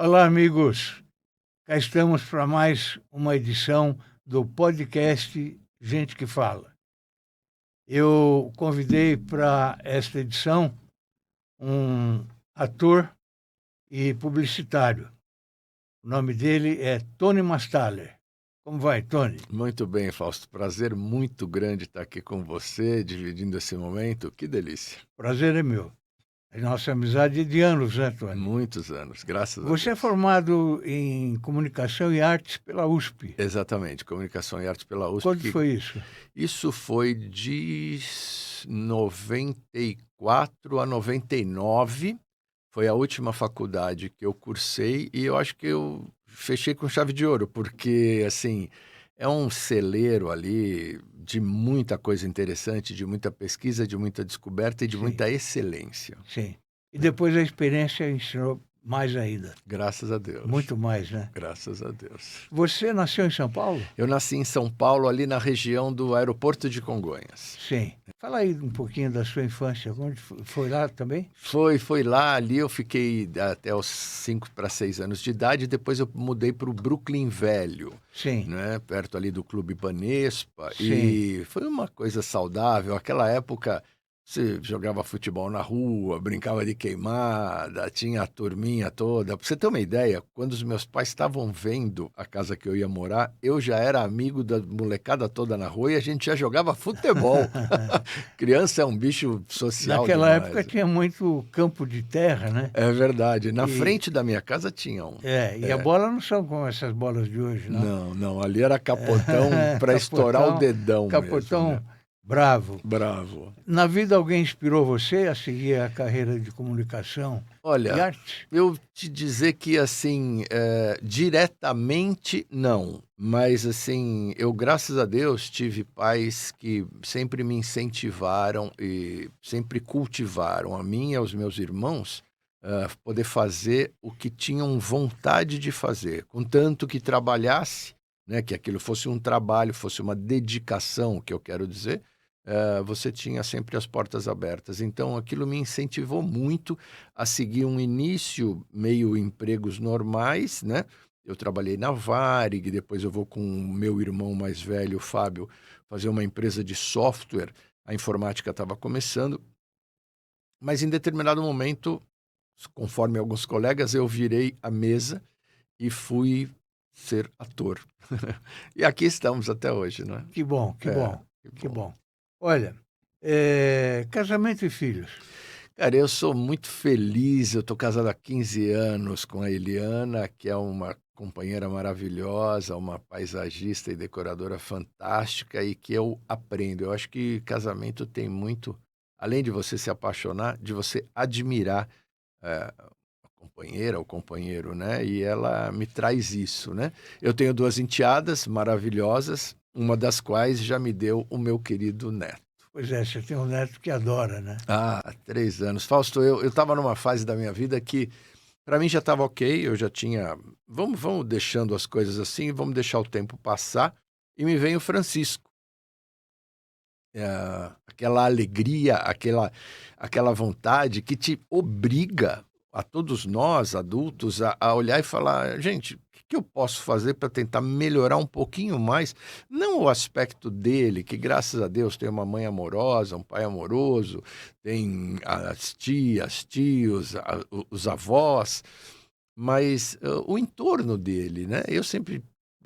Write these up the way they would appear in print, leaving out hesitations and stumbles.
Olá, amigos. Cá estamos para mais uma edição do podcast Gente que Fala. Eu convidei para esta edição um ator e publicitário. O nome dele é Tony Mastaler. Como vai, Tony? Muito bem, Fausto. Prazer muito grande estar aqui com você, dividindo esse momento. Que delícia. Prazer é meu. A nossa amizade é de anos, né, Tony? Muitos anos, graças a Você é Deus. formado em Comunicação e Artes pela USP. Exatamente, Comunicação e Artes pela USP. Quando foi isso? Isso foi de 94 a 99. Foi a última faculdade que eu cursei e eu acho que eu fechei com chave de ouro, porque, assim, é um celeiro ali de muita coisa interessante, de muita pesquisa, de muita descoberta e de Sim, muita excelência. sim. E depois a experiência ensinou mais ainda. Graças a Deus. Muito mais, né? Graças a Deus. Você nasceu em São Paulo? Eu nasci em São Paulo, ali na região do Aeroporto de Congonhas. Sim. Fala aí um pouquinho da sua infância. Onde foi lá também? Foi lá, ali eu fiquei até os 5 para 6 anos de idade, depois eu mudei para o Brooklyn Velho, Sim, né, perto ali do Clube Banespa, sim. e foi uma coisa saudável. Aquela época você jogava futebol na rua, brincava de queimada, tinha a turminha toda. Pra você ter uma ideia, quando os meus pais estavam vendo a casa que eu ia morar, eu já era amigo da molecada toda na rua e a gente já jogava futebol. Criança é um bicho social Naquela demais. época tinha muito campo de terra, né? É verdade. Na E- frente da minha casa tinha um. E a bola não são como essas bolas de hoje, não. Não, não, ali era capotão para estourar o dedão Capotão mesmo, né? bravo. Bravo. Na vida alguém inspirou você a seguir a carreira de comunicação e Olha, arte? eu te dizer que, assim, diretamente não, mas, assim, eu, graças a Deus, tive pais que sempre me incentivaram e sempre cultivaram a mim e aos meus irmãos, poder fazer o que tinham vontade de fazer, contanto que trabalhasse, né, que aquilo fosse um trabalho, fosse uma dedicação, que eu quero dizer, você tinha sempre as portas abertas. Então, aquilo me incentivou muito a seguir um início meio empregos normais, né? Eu trabalhei na Varig, depois eu vou com o meu irmão mais velho, o Fábio, fazer uma empresa de software. A informática estava começando, mas em determinado momento, conforme alguns colegas, eu virei a mesa e fui ser ator. E aqui estamos até hoje, né? Que bom, que É, bom, que que bom. bom. Olha, casamento e filhos. Cara, eu sou muito feliz, eu tô casado há 15 anos com a Eliana, que é uma companheira maravilhosa, uma paisagista e decoradora fantástica e que eu aprendo. Eu acho que casamento tem muito, além de você se apaixonar, de você admirar a companheira, o companheiro, né? E ela me traz isso, né? Eu tenho 2 enteadas maravilhosas, uma das quais já me deu o meu querido neto. Pois é, você tem um neto que adora, né? Ah, 3 anos. Fausto, eu estava numa fase da minha vida que, para mim, já estava ok, eu já tinha. Vamos deixando as coisas assim, vamos deixar o tempo passar. E me vem o Francisco. Aquela alegria, aquela vontade que te obriga, a todos nós, adultos, a olhar e falar: gente, o que eu posso fazer para tentar melhorar um pouquinho mais? Não o aspecto dele, que graças a Deus tem uma mãe amorosa, um pai amoroso, tem as tias, tios, os avós, mas o entorno dele, né? Eu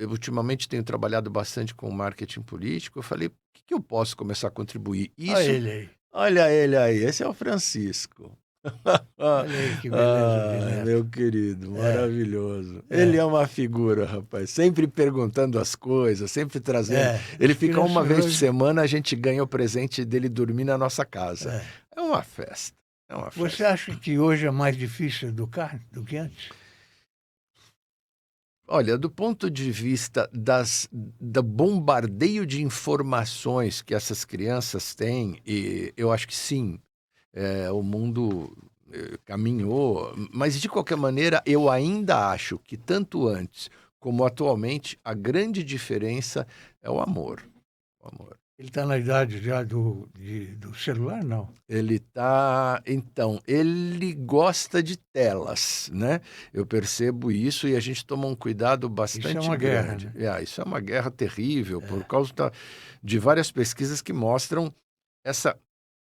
ultimamente tenho trabalhado bastante com marketing político. Eu falei, o que que eu posso começar a contribuir? Olha Isso, ele aí, olha ele aí, esse é o Francisco. olha aí que beleza de Meu neto. querido, É, maravilhoso. Ele é, é uma figura, rapaz, sempre perguntando as coisas, sempre trazendo. Ele as fica crianças uma vez por hoje. semana, a gente ganha o presente dele dormir na nossa casa. É. É uma festa, é uma Você festa. acha que hoje é mais difícil educar do que antes? Olha, do ponto de vista do bombardeio de informações que essas crianças têm, e eu acho que sim, o mundo caminhou, mas de qualquer maneira eu ainda acho que tanto antes como atualmente a grande diferença é o amor. O amor. Ele está na idade já do celular, não? Então, ele gosta de telas, né? Eu percebo isso e a gente toma um cuidado Isso é bastante uma guerra, grande. né? Isso é uma guerra terrível por É, causa de várias pesquisas que mostram essa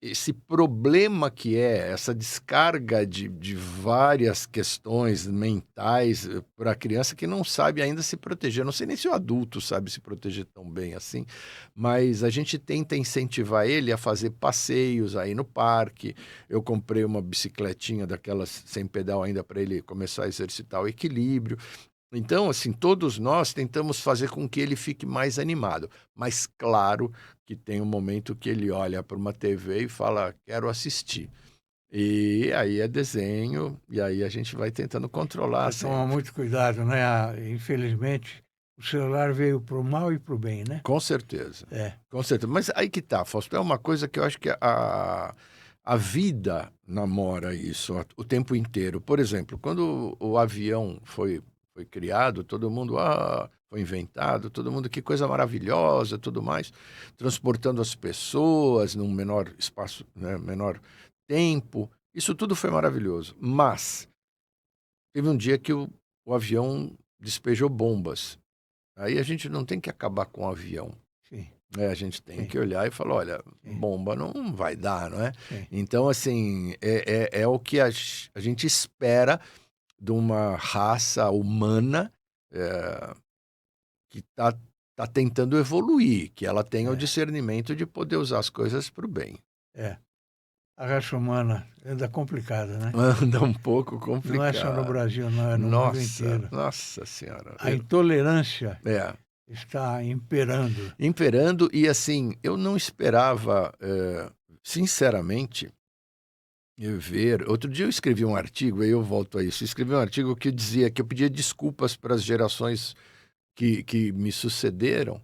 esse problema que é essa descarga de várias questões mentais para a criança que não sabe ainda se proteger. Não sei nem se o adulto sabe se proteger tão bem assim, mas a gente tenta incentivar ele a fazer passeios aí no parque. Eu comprei uma bicicletinha daquelas sem pedal ainda para ele começar a exercitar o equilíbrio. Então, assim, todos nós tentamos fazer com que ele fique mais animado, mas claro que tem um momento que ele olha para uma TV e fala: "Quero assistir". E aí é desenho, e aí a gente vai tentando controlar precisa tomar sempre. muito cuidado, né? Infelizmente, o celular veio para o mal e para o bem, né? Com certeza, É, com certeza. Mas aí que tá, Fausto, é uma coisa que eu acho que a vida namora isso o tempo inteiro. Por exemplo, quando o avião foi criado, todo mundo, foi inventado, todo mundo, que coisa maravilhosa, tudo mais, transportando as pessoas num menor espaço, né, menor tempo. Isso tudo foi maravilhoso. Mas teve um dia que o avião despejou bombas. Aí a gente não tem que acabar com o avião. sim, A gente tem sim, que olhar e falar: olha, sim, bomba não vai dar, não é? sim. Então, assim, é o que a gente espera de uma raça humana eh, que tá tentando evoluir, que ela tenha o É, discernimento de poder usar as coisas para o bem. é. A raça humana anda complicada, né? Anda um pouco Não é só no complicado. Brasil, não, é no mundo Nossa, inteiro. nossa senhora. A intolerância É, está imperando. imperando e assim, eu não esperava, sinceramente, ver. Outro dia eu escrevi um artigo, aí eu volto a isso. Eu escrevi um artigo que dizia que eu pedia desculpas para as gerações que me sucederam,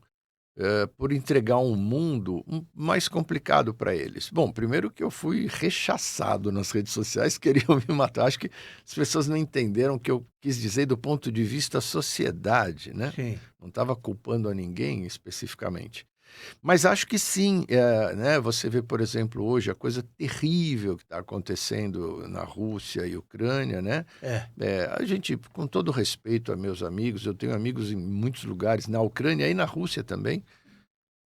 por entregar um mundo mais complicado para eles. Bom, primeiro que eu fui rechaçado nas redes sociais, queriam me matar. Acho que as pessoas não entenderam o que eu quis dizer do ponto de vista sociedade, né? Sim, Não estava culpando a ninguém especificamente. Mas acho que sim, né, você vê, por exemplo, hoje a coisa terrível que está acontecendo na Rússia e Ucrânia, né? é. A gente, com todo respeito a meus amigos, eu tenho amigos em muitos lugares, na Ucrânia e na Rússia também,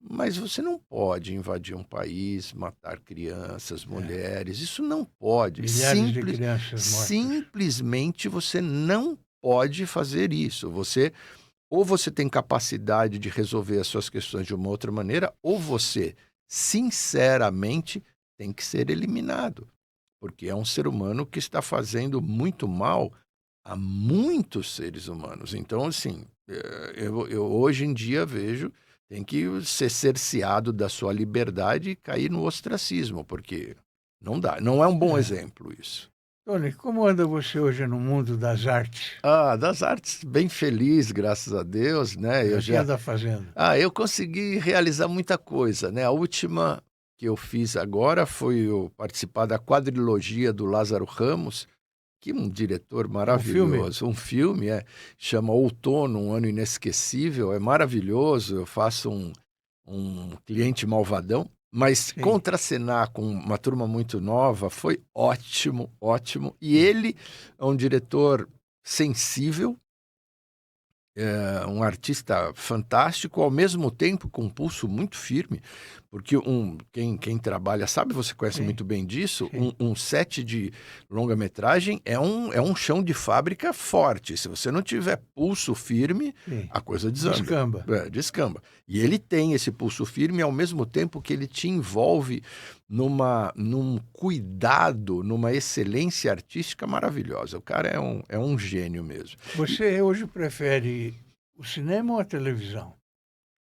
mas você não pode invadir um país, matar crianças, É. mulheres, isso não pode. Milhares de crianças mortas. Simplesmente você não pode fazer isso. Ou você tem capacidade de resolver as suas questões de uma outra maneira, ou você, sinceramente, tem que ser eliminado, porque é um ser humano que está fazendo muito mal a muitos seres humanos. Então, assim, eu hoje em dia vejo, tem que ser cerceado da sua liberdade e cair no ostracismo, porque não dá, não é um bom É. exemplo isso. Tony, como anda você hoje no mundo das artes? Das artes, bem feliz, graças a Deus, né? O que anda fazendo? Eu consegui realizar muita coisa, né? A última que eu fiz agora foi eu participar da quadrilogia do Lázaro Ramos, que é um diretor É um filme? maravilhoso. Um filme, chama Outono, um ano inesquecível, é maravilhoso. Eu faço um cliente malvadão, mas Sim. contracenar com uma turma muito nova foi ótimo, ótimo. E ele é um diretor sensível, um artista fantástico, ao mesmo tempo com um pulso muito firme, porque quem trabalha, sabe, você conhece Sim, muito bem disso, sim, um set de longa-metragem é um chão de fábrica forte. Se você não tiver pulso firme, sim. a coisa desanda. Descamba. Descamba. E ele tem esse pulso firme ao mesmo tempo que ele te envolve num cuidado, numa excelência artística maravilhosa. O cara é um gênio mesmo. Você hoje prefere o cinema ou a televisão?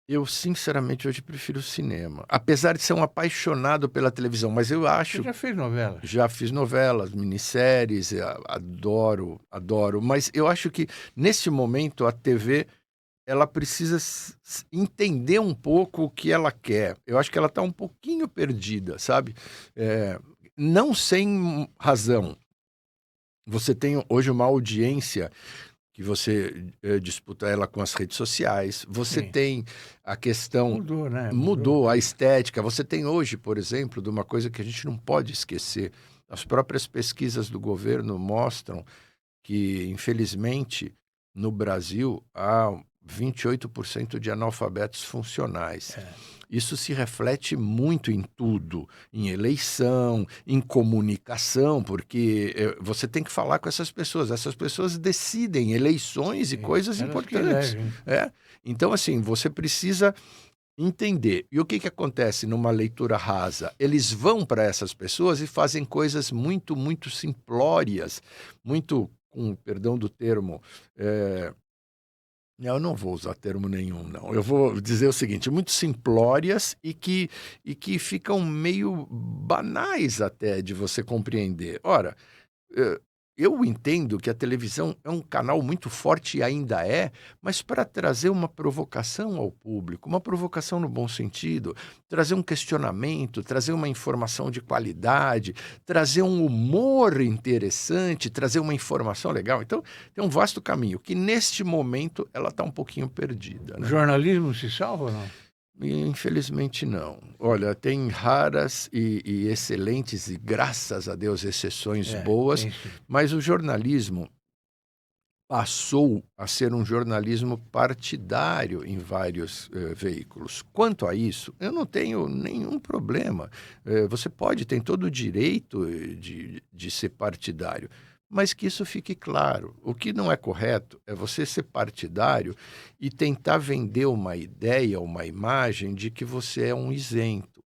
Eu, sinceramente, hoje prefiro o cinema. Apesar de ser um apaixonado pela televisão, mas eu Você acho. já fez novelas? Já fiz novelas, minisséries, adoro, adoro. Mas eu acho que, nesse momento, a TV ela precisa entender um pouco o que ela quer. Eu acho que ela está um pouquinho perdida, sabe? É, não sem razão. Você tem hoje uma audiência que você disputa ela com as redes sociais. Você Sim. tem a questão... Mudou, né? Mudou a estética. Você tem hoje, por exemplo, de uma coisa que a gente não pode esquecer. As próprias pesquisas do governo mostram que, infelizmente, no Brasil, há 28% de analfabetos funcionais. Isso se reflete muito em tudo, em eleição, em comunicação, porque você tem que falar com essas pessoas decidem eleições e coisas Elas que importantes. elegem. Então, assim, você precisa entender. E o que acontece numa leitura rasa? Eles vão para essas pessoas e fazem coisas muito, muito simplórias, muito, com perdão do termo, eu não vou usar termo nenhum, não. Eu vou dizer o seguinte, muito simplórias e que ficam meio banais até de você compreender. Ora, eu entendo que a televisão é um canal muito forte e ainda é, mas para trazer uma provocação ao público, uma provocação no bom sentido, trazer um questionamento, trazer uma informação de qualidade, trazer um humor interessante, trazer uma informação legal. Então, tem um vasto caminho que, neste momento, ela está um pouquinho perdida, O né? jornalismo se salva ou não? Infelizmente não. Olha, tem raras e excelentes e, graças a Deus, exceções boas, Tem sim. mas o jornalismo passou a ser um jornalismo partidário em vários veículos. Quanto a isso, eu não tenho nenhum problema. Você tem todo o direito de ser partidário, mas que isso fique claro. O que não é correto é você ser partidário e tentar vender uma ideia, uma imagem de que você é um isento.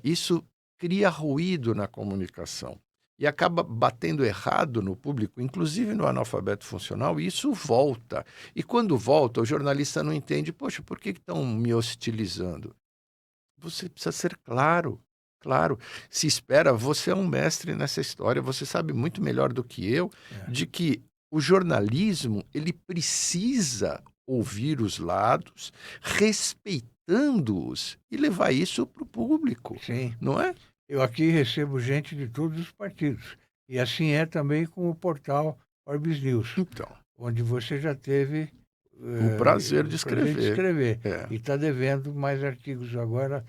Isso cria ruído na comunicação e acaba batendo errado no público, inclusive no analfabeto funcional, e isso volta. E quando volta, o jornalista não entende, poxa, por que estão me hostilizando? Você precisa ser claro, claro. Se espera, você é um mestre nessa história, você sabe muito melhor do que eu de que o jornalismo, ele precisa ouvir os lados, respeitando-os e levar isso para o público, Sim. não é? Eu aqui recebo gente de todos os partidos. E assim é também com o portal Orbis News, Então, onde você já teve o prazer de o prazer de escrever. É. E está devendo mais artigos agora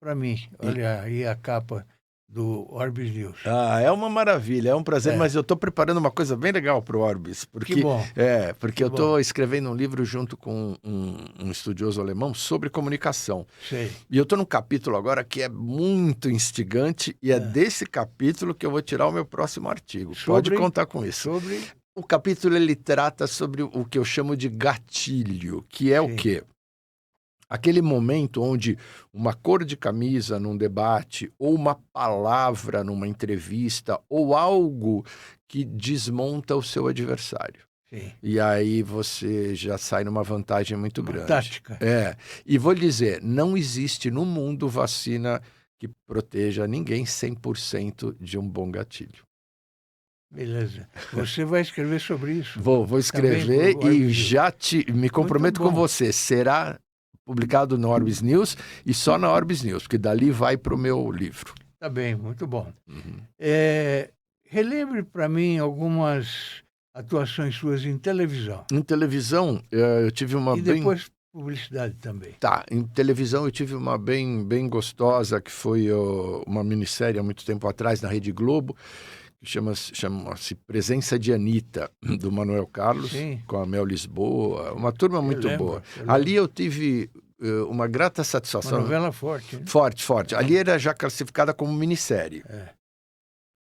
para mim. Olha aí a capa do Orbis News. É uma maravilha, é um prazer, É. mas eu estou preparando uma coisa bem legal para o Orbis, Que porque bom. porque eu estou escrevendo um livro junto com um estudioso alemão sobre comunicação. Sei. E eu estou num capítulo agora que é muito instigante e é desse capítulo que eu vou tirar o meu próximo artigo. Pode contar com isso. O capítulo ele trata sobre o que eu chamo de gatilho, que é o quê? Aquele momento onde uma cor de camisa num debate, ou uma palavra numa entrevista, ou algo que desmonta o seu adversário. Sim. E aí você já sai numa vantagem muito grande. Tática. E vou lhe dizer, não existe no mundo vacina que proteja ninguém 100% de um bom gatilho. Beleza. Você vai escrever sobre isso? Vou escrever e já me comprometo com você. Será publicado no Orbis News e só na Orbis News, porque dali vai para o meu livro. Tá bem, muito bom. Relembre para mim algumas atuações suas em televisão. Em televisão, eu tive uma E depois publicidade também. Tá, em televisão eu tive uma bem gostosa, que foi uma minissérie há muito tempo atrás na Rede Globo, que chama-se Presença de Anitta, do Manuel Carlos, com a Mel Lisboa, uma turma muito boa. Ali eu tive uma grata satisfação. Uma novela forte. Né? Forte. Ali era já classificada como minissérie.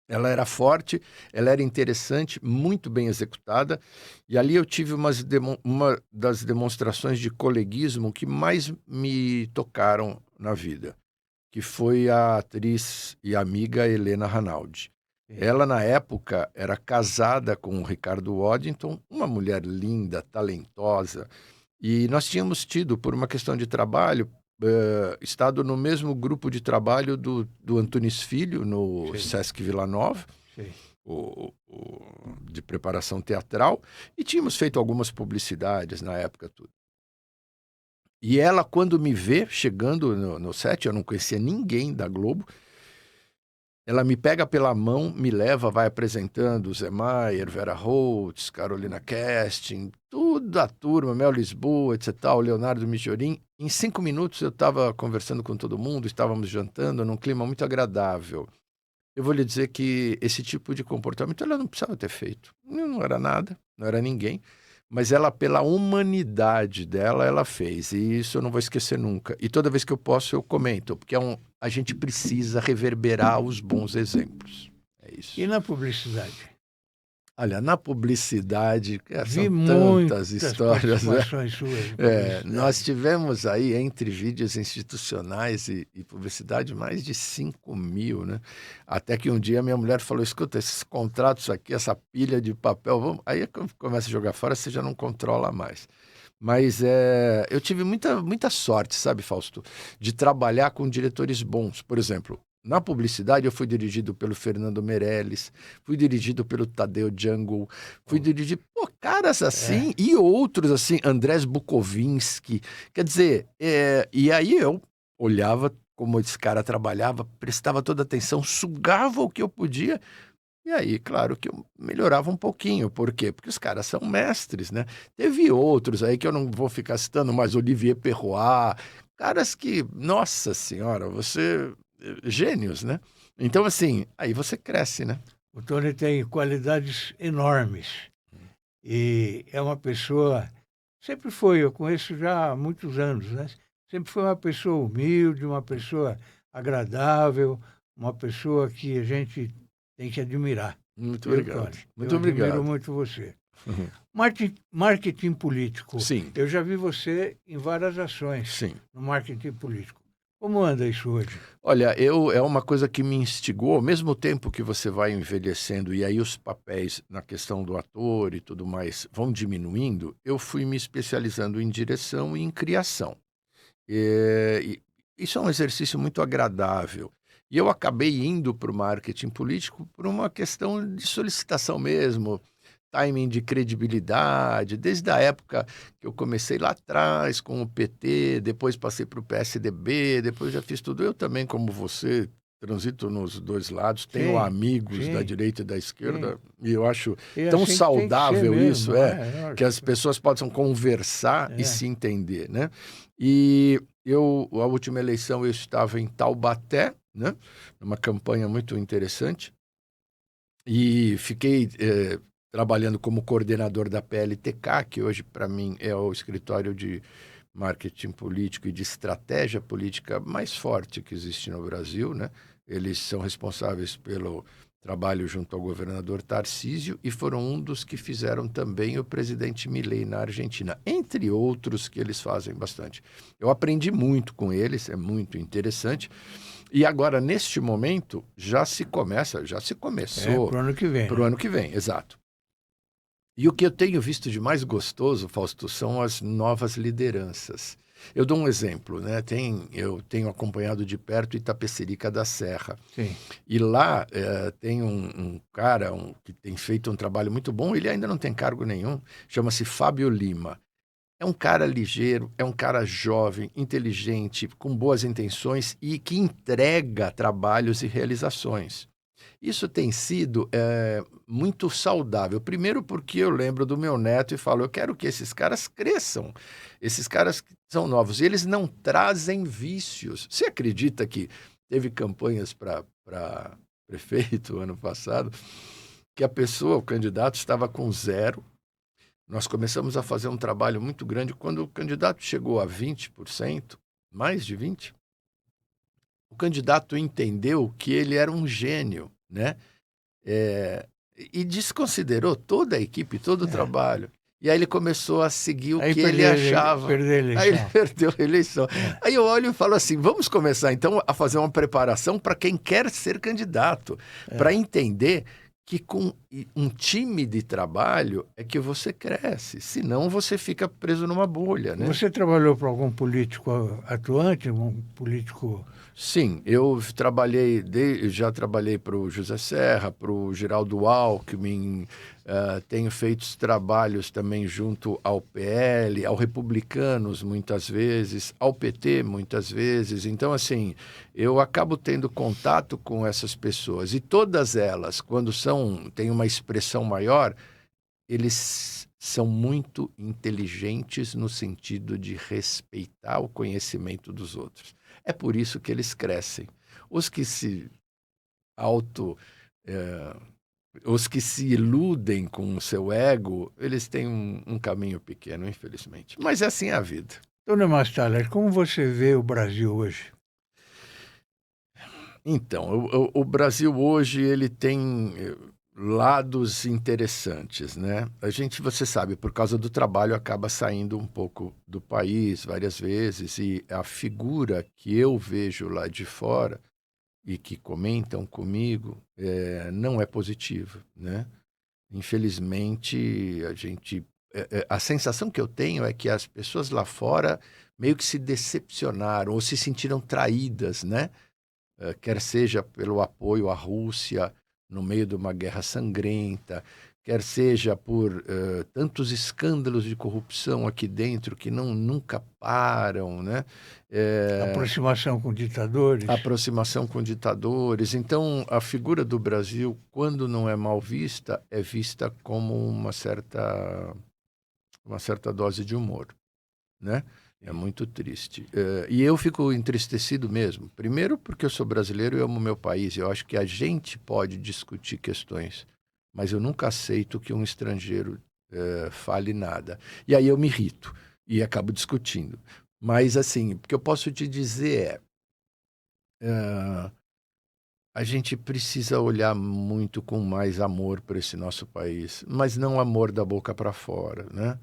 Ela era forte, ela era interessante, muito bem executada, e ali eu tive uma das demonstrações de coleguismo que mais me tocaram na vida, que foi a atriz e amiga Helena Ranaldi. Ela, na época, era casada com o Ricardo Waddington, uma mulher linda, talentosa, e nós tínhamos tido, por uma questão de trabalho, estado no mesmo grupo de trabalho do Antunes Filho, no Sesc Vila Nova, de preparação teatral, e tínhamos feito algumas publicidades na época. Tudo. E ela, quando me vê chegando no set, eu não conhecia ninguém da Globo, Ela me pega pela mão, me leva, vai apresentando Zé Maier, Vera Holtz, Carolina Kesting, toda a turma, Mel Lisboa, etc. Leonardo Mijorin. Em 5 minutos eu estava conversando com todo mundo, estávamos jantando num clima muito agradável. Eu vou lhe dizer que esse tipo de comportamento ela não precisava ter feito. Não era nada, não era ninguém. Mas ela, pela humanidade dela, ela fez. E isso eu não vou esquecer nunca. E toda vez que eu posso, eu comento. Porque a gente precisa reverberar os bons exemplos. É isso. E na publicidade? Olha, na publicidade, Vi são tantas muitas histórias, né? participações suas em publicidade. Nós tivemos aí, entre vídeos institucionais e publicidade, mais de 5.000, né? Até que um dia minha mulher falou, escuta, esses contratos aqui, essa pilha de papel, aí quando começa a jogar fora, você já não controla mais. Mas eu tive muita sorte, sabe, Fausto, de trabalhar com diretores bons. Por exemplo, na publicidade eu fui dirigido pelo Fernando Meirelles, fui dirigido pelo Tadeu Jungle, fui dirigido por caras assim e outros assim, Andrés Bukovinski. Quer dizer, e aí eu olhava como esse cara trabalhava, prestava toda atenção, sugava o que eu podia. E aí, claro que eu melhorava um pouquinho. Por quê? Porque os caras são mestres, né? Teve outros aí que eu não vou ficar citando, mas Olivier Perrois, caras que, nossa senhora, gênios, né? Então, assim, aí você cresce, né? O Tony tem qualidades enormes. E é uma pessoa... Sempre foi, eu conheço já há muitos anos, né? Sempre foi uma pessoa humilde, uma pessoa agradável, uma pessoa que a gente tem que admirar. Muito obrigado. Tony? Muito eu obrigado. admiro muito você. Marketing político. Sim. Eu já vi você em várias ações Sim. no marketing político. Como anda isso hoje? Olha, é uma coisa que me instigou, ao mesmo tempo que você vai envelhecendo e aí os papéis na questão do ator e tudo mais vão diminuindo, eu fui me especializando em direção e em criação. E isso é um exercício muito agradável. E eu acabei indo para o marketing político por uma questão de solicitação mesmo, timing de credibilidade, desde a época que eu comecei lá atrás com o PT, depois passei para o PSDB, depois já fiz tudo. Eu também, como você, transito nos dois lados, tenho amigos da direita e da esquerda, e eu acho tão assim saudável isso, que as lógico. pessoas possam conversar e se entender, né? E a última eleição eu estava em Taubaté, né? Numa campanha muito interessante, e fiquei trabalhando como coordenador da PLTK, que hoje, para mim, é o escritório de marketing político e de estratégia política mais forte que existe no Brasil, né? Eles são responsáveis pelo trabalho junto ao governador Tarcísio e foram um dos que fizeram também o presidente Milei na Argentina, entre outros que eles fazem bastante. Eu aprendi muito com eles, é muito interessante. E agora, neste momento, já se começou. Para o ano que vem. Para o ano que vem, exato. E o que eu tenho visto de mais gostoso, Fausto, são as novas lideranças. Eu dou um exemplo, né? Eu tenho acompanhado de perto Itapecerica da Serra. Sim. E lá tem um cara que tem feito um trabalho muito bom, ele ainda não tem cargo nenhum, chama-se Fábio Lima. É um cara ligeiro, é um cara jovem, inteligente, com boas intenções e que entrega trabalhos e realizações. Isso tem sido muito saudável. Primeiro porque eu lembro do meu neto e falo, eu quero que esses caras cresçam. Esses caras que são novos. E eles não trazem vícios. Você acredita que teve campanhas para prefeito ano passado, que o candidato estava com 0. Nós começamos a fazer um trabalho muito grande. Quando o candidato chegou a 20%, mais de 20%, o candidato entendeu que ele era um gênio, né? E desconsiderou toda a equipe, todo o trabalho. E aí ele começou a seguir o que ele achava. Aí ele perdeu a eleição. Aí eu olho e falo assim, vamos começar então a fazer uma preparação para quem quer ser candidato, para entender que com um time de trabalho é que você cresce, senão você fica preso numa bolha, né? Você trabalhou para algum político atuante, um político Sim, já trabalhei para o José Serra, para o Geraldo Alckmin, tenho feito trabalhos também junto ao PL, ao Republicanos muitas vezes, ao PT muitas vezes. Então, assim, eu acabo tendo contato com essas pessoas e todas elas, quando têm uma expressão maior, eles são muito inteligentes no sentido de respeitar o conhecimento dos outros. É por isso que eles crescem. Os que se auto, eh, os que se iludem com o seu ego, eles têm um caminho pequeno, infelizmente. Mas é assim a vida. Dona Mastalha, como você vê o Brasil hoje? Então, o Brasil hoje ele tem lados interessantes, né? Você sabe, por causa do trabalho, acaba saindo um pouco do país várias vezes e a figura que eu vejo lá de fora e que comentam comigo não é positiva, né? Infelizmente, a sensação que eu tenho é que as pessoas lá fora meio que se decepcionaram ou se sentiram traídas, né? Quer seja pelo apoio à Rússia no meio de uma guerra sangrenta, quer seja por tantos escândalos de corrupção aqui dentro que nunca param, né? Aproximação com ditadores? Aproximação com ditadores. Então, a figura do Brasil, quando não é mal vista, é vista como uma certa dose de humor, né? É muito triste. E eu fico entristecido mesmo. Primeiro porque eu sou brasileiro e amo meu país. Eu acho que a gente pode discutir questões, mas eu nunca aceito que um estrangeiro fale nada. E aí eu me irrito e acabo discutindo. Mas, assim, o que eu posso te dizer a gente precisa olhar muito com mais amor para esse nosso país, mas não amor da boca para fora, né?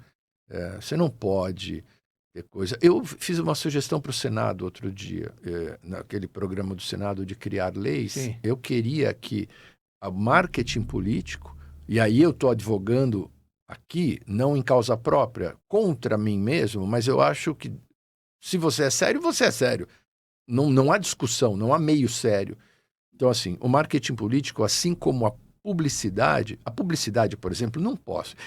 Você não pode ter coisa. Eu fiz uma sugestão para o Senado outro dia, naquele programa do Senado de criar leis. Sim. Eu queria que o marketing político, e aí eu estou advogando aqui, não em causa própria, contra mim mesmo, mas eu acho que se você é sério, você é sério. Não há discussão, não há meio sério. Então, assim, o marketing político, assim como a publicidade, por exemplo,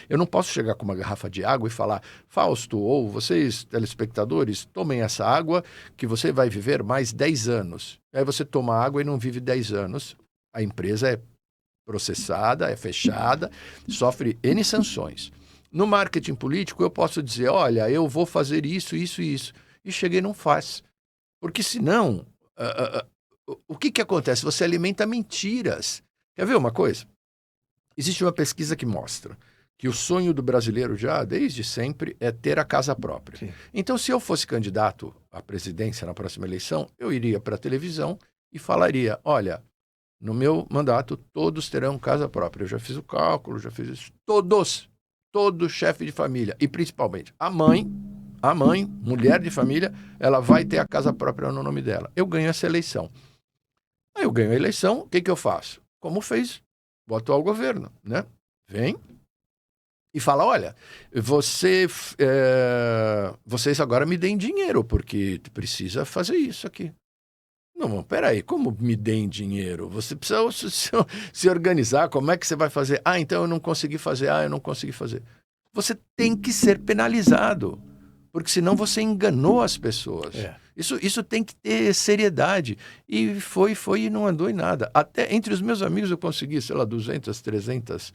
eu não posso chegar com uma garrafa de água e falar, Fausto, ou vocês, telespectadores, tomem essa água que você vai viver mais 10 anos. Aí você toma água e não vive 10 anos. A empresa é processada, é fechada, sofre N sanções. No marketing político, eu posso dizer, olha, eu vou fazer isso, isso e isso. E cheguei e não faz. Porque senão, o que acontece? Você alimenta mentiras. Quer ver uma coisa? Existe uma pesquisa que mostra que o sonho do brasileiro já, desde sempre, é ter a casa própria. Sim. Então, se eu fosse candidato à presidência na próxima eleição, eu iria para a televisão e falaria, olha, no meu mandato, todos terão casa própria. Eu já fiz o cálculo, já fiz isso. Todo chefe de família, e principalmente a mãe, mulher de família, ela vai ter a casa própria no nome dela. Eu ganho essa eleição. Aí eu ganho a eleição, o que eu faço? Como fez o atual governo, né? Vem e fala, olha, vocês agora me deem dinheiro, porque precisa fazer isso aqui. Não, peraí, como me deem dinheiro? Você precisa se organizar, como é que você vai fazer? Então eu não consegui fazer, eu não consegui fazer. Você tem que ser penalizado, porque senão você enganou as pessoas. Isso tem que ter seriedade. E foi e não andou em nada. Até entre os meus amigos eu consegui, 200, 300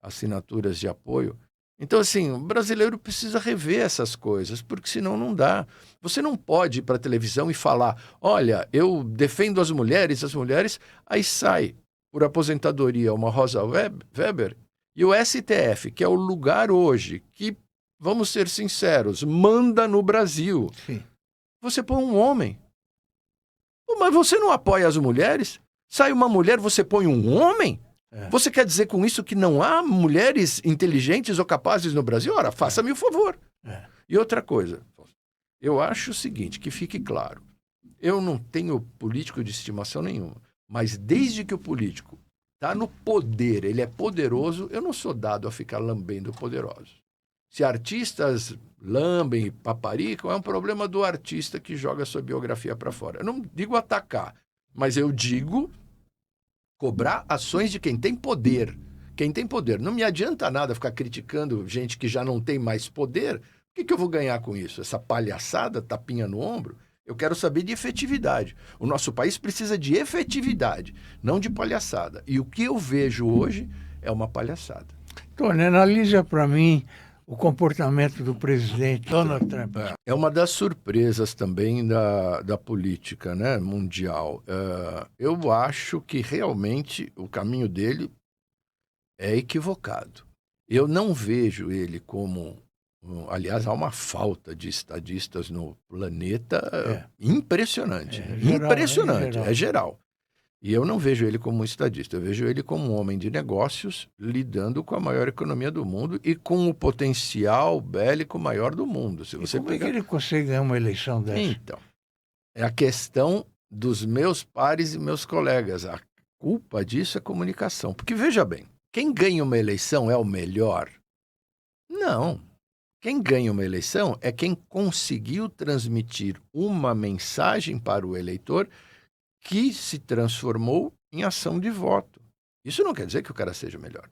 assinaturas de apoio. Então, assim, o brasileiro precisa rever essas coisas, porque senão não dá. Você não pode ir para a televisão e falar, olha, eu defendo as mulheres, aí sai por aposentadoria uma Rosa Weber e o STF, que é o lugar hoje que, vamos ser sinceros, manda no Brasil. Sim. Você põe um homem. Mas você não apoia as mulheres? Sai uma mulher, você põe um homem? Você quer dizer com isso que não há mulheres inteligentes ou capazes no Brasil? Ora, faça-me o favor. E outra coisa, eu acho o seguinte, que fique claro, eu não tenho político de estimação nenhuma, mas desde que o político está no poder, ele é poderoso, eu não sou dado a ficar lambendo poderosos. Se artistas lambem e paparicam, é um problema do artista que joga sua biografia para fora. Eu não digo atacar, mas eu digo cobrar ações de quem tem poder. Quem tem poder. Não me adianta nada ficar criticando gente que já não tem mais poder. O que eu vou ganhar com isso? Essa palhaçada, tapinha no ombro? Eu quero saber de efetividade. O nosso país precisa de efetividade, não de palhaçada. E o que eu vejo hoje é uma palhaçada. Tony, analisa para mim o comportamento do presidente Donald Trump. É uma das surpresas também da política, né, mundial. Eu acho que realmente o caminho dele é equivocado. Eu não vejo ele como... Aliás, há uma falta de estadistas no planeta impressionante. Impressionante, é geral. E eu não vejo ele como um estadista, eu vejo ele como um homem de negócios lidando com a maior economia do mundo e com o potencial bélico maior do mundo. Se você como é que ele consegue ganhar uma eleição dessa? Então, é a questão dos meus pares e meus colegas. A culpa disso é comunicação. Porque, veja bem, quem ganha uma eleição é o melhor? Não. Quem ganha uma eleição é quem conseguiu transmitir uma mensagem para o eleitor que se transformou em ação de voto. Isso não quer dizer que o cara seja melhor.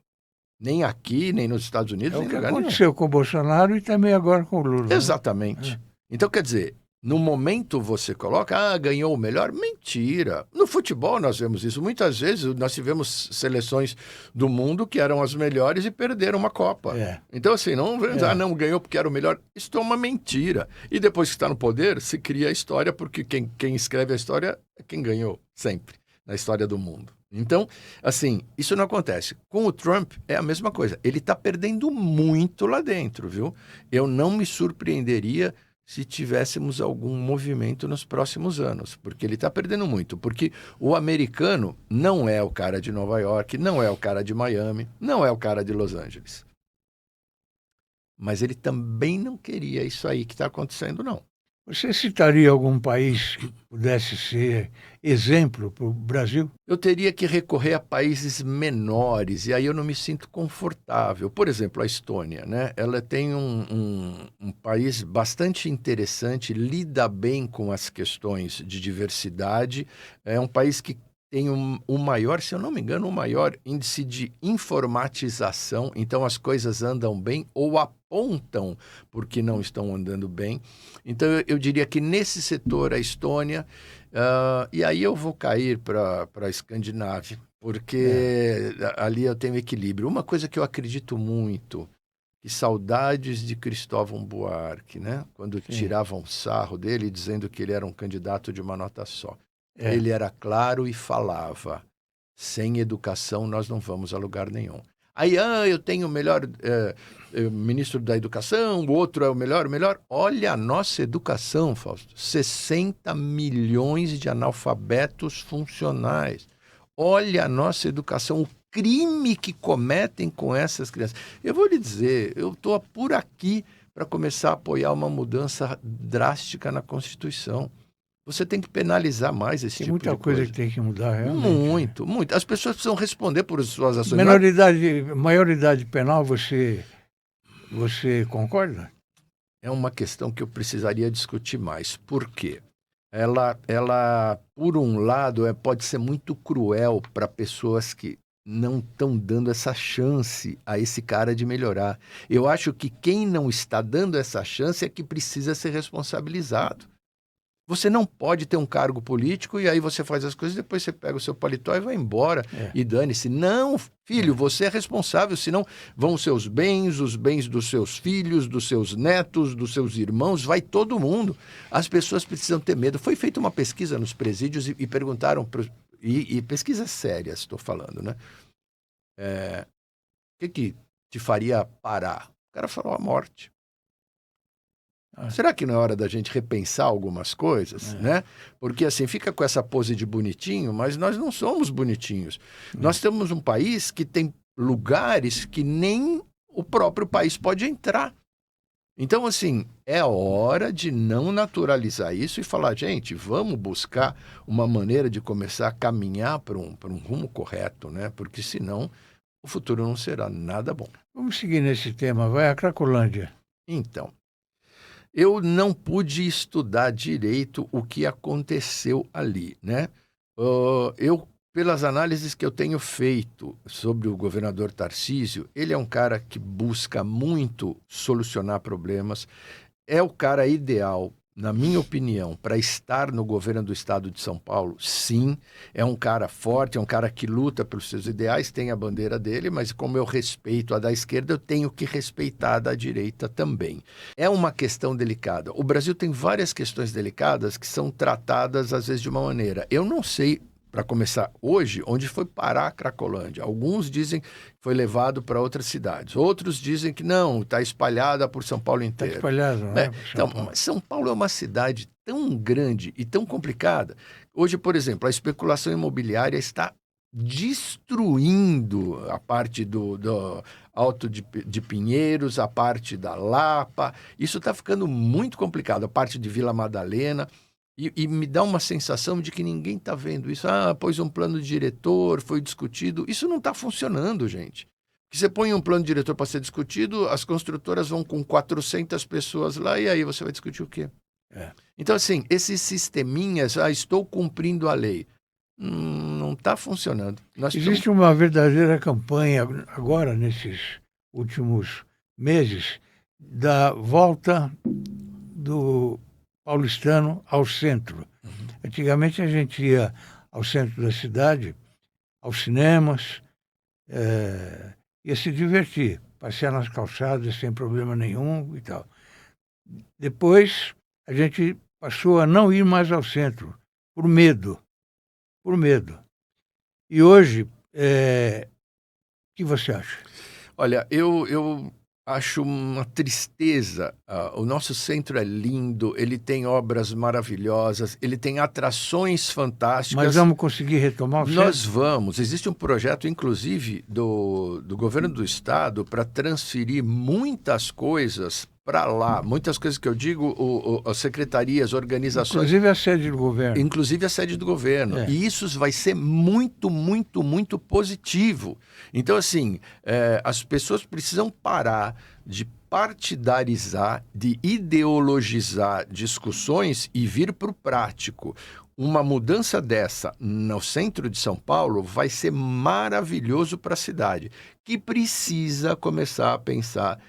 Nem aqui, nem nos Estados Unidos, é nem o que lugar aconteceu nenhum. com o Bolsonaro e também agora com o Lula. Exatamente. Né? Então, quer dizer, no momento você coloca, ganhou o melhor? Mentira. No futebol nós vemos isso. Muitas vezes nós tivemos seleções do mundo que eram as melhores e perderam uma Copa. Então, assim, não ganhou porque era o melhor. Isso é uma mentira. E depois que está no poder, se cria a história, porque quem escreve a história é quem ganhou, sempre, na história do mundo. Então, assim, isso não acontece. Com o Trump é a mesma coisa. Ele está perdendo muito lá dentro, viu? Eu não me surpreenderia se tivéssemos algum movimento nos próximos anos, porque ele está perdendo muito, porque o americano não é o cara de Nova York, não é o cara de Miami, não é o cara de Los Angeles. Mas ele também não queria isso aí que está acontecendo, não. Você citaria algum país que pudesse ser exemplo para o Brasil? Eu teria que recorrer a países menores, e aí eu não me sinto confortável. Por exemplo, a Estônia, né? Ela tem um país bastante interessante, lida bem com as questões de diversidade. É um país que tem o maior, se eu não me engano, o maior índice de informatização. Então, as coisas andam bem ou apontam porque não estão andando bem. Então, eu diria que nesse setor, a Estônia... e aí eu vou cair para a Escandinávia, porque ali eu tenho equilíbrio. Uma coisa que eu acredito muito, que saudades de Cristóvão Buarque, né? Quando tiravam sarro dele, dizendo que ele era um candidato de uma nota só. Ele era claro e falava, sem educação nós não vamos a lugar nenhum. Aí, eu tenho o melhor ministro da educação, o outro é o melhor. Olha a nossa educação, Fausto. 60 milhões de analfabetos funcionais. Olha a nossa educação, o crime que cometem com essas crianças. Eu vou lhe dizer, eu estou por aqui para começar a apoiar uma mudança drástica na Constituição. Você tem que penalizar mais esse tipo de coisa. Muita coisa que tem que mudar, realmente. Muito, muito. As pessoas precisam responder por suas ações. Maioridade penal, você concorda? É uma questão que eu precisaria discutir mais. Por quê? Ela por um lado, pode ser muito cruel para pessoas que não estão dando essa chance a esse cara de melhorar. Eu acho que quem não está dando essa chance é que precisa ser responsabilizado. Você não pode ter um cargo político e aí você faz as coisas, depois você pega o seu paletó e vai embora e dane-se. Não, filho, você é responsável, senão vão os seus bens, os bens dos seus filhos, dos seus netos, dos seus irmãos, vai todo mundo. As pessoas precisam ter medo. Foi feita uma pesquisa nos presídios e perguntaram, e pesquisas sérias, estou falando, né? O que te faria parar? O cara falou a morte. Será que não é hora da gente repensar algumas coisas, né? Porque assim, fica com essa pose de bonitinho, mas nós não somos bonitinhos. Nós temos um país que tem lugares que nem o próprio país pode entrar. Então, assim, é hora de não naturalizar isso e falar, gente, vamos buscar uma maneira de começar a caminhar para um rumo correto, né? Porque senão o o futuro não será nada bom. Vamos seguir nesse tema. Vai a Cracolândia. Então, eu não pude estudar direito o que aconteceu ali, né? Pelas análises que eu tenho feito sobre o governador Tarcísio, ele é um cara que busca muito solucionar problemas, é o cara ideal, na minha opinião, para estar no governo do estado de São Paulo. Sim, é um cara forte, é um cara que luta pelos seus ideais, tem a bandeira dele, mas como eu respeito a da esquerda, eu tenho que respeitar a da direita também. É uma questão delicada. O Brasil tem várias questões delicadas que são tratadas, às vezes, de uma maneira. Eu não sei, para começar hoje, onde foi parar a Cracolândia. Alguns dizem que foi levado para outras cidades. Outros dizem que não, está espalhada por São Paulo inteiro. Está espalhado, não é? Então, São Paulo é uma cidade tão grande e tão complicada. Hoje, por exemplo, a especulação imobiliária está destruindo a parte do Alto de Pinheiros, a parte da Lapa. Isso está ficando muito complicado. A parte de Vila Madalena. E me dá uma sensação de que ninguém está vendo isso. Pôs um plano de diretor, foi discutido. Isso não está funcionando, gente. Que você põe um plano de diretor para ser discutido, as construtoras vão com 400 pessoas lá e aí você vai discutir o quê? Então, assim, esses sisteminhas, estou cumprindo a lei, não está funcionando. Existe uma verdadeira campanha agora, nesses últimos meses, da volta do paulistano ao centro. Antigamente a gente ia ao centro da cidade, aos cinemas, ia se divertir, passear nas calçadas sem problema nenhum e tal. Depois a gente passou a não ir mais ao centro, por medo. E hoje, o que você acha? Olha, eu acho uma tristeza. O nosso centro é lindo, ele tem obras maravilhosas, ele tem atrações fantásticas. Mas vamos conseguir retomar o centro? Nós vamos. Existe um projeto, inclusive, do governo do estado para transferir muitas coisas para lá. Muitas coisas que eu digo, as secretarias, organizações... Inclusive a sede do governo. Inclusive a sede do governo. E isso vai ser muito, muito, muito positivo. Então, assim, as pessoas precisam parar de partidarizar, de ideologizar discussões e vir para o prático. Uma mudança dessa no centro de São Paulo vai ser maravilhoso para a cidade, que precisa começar a pensar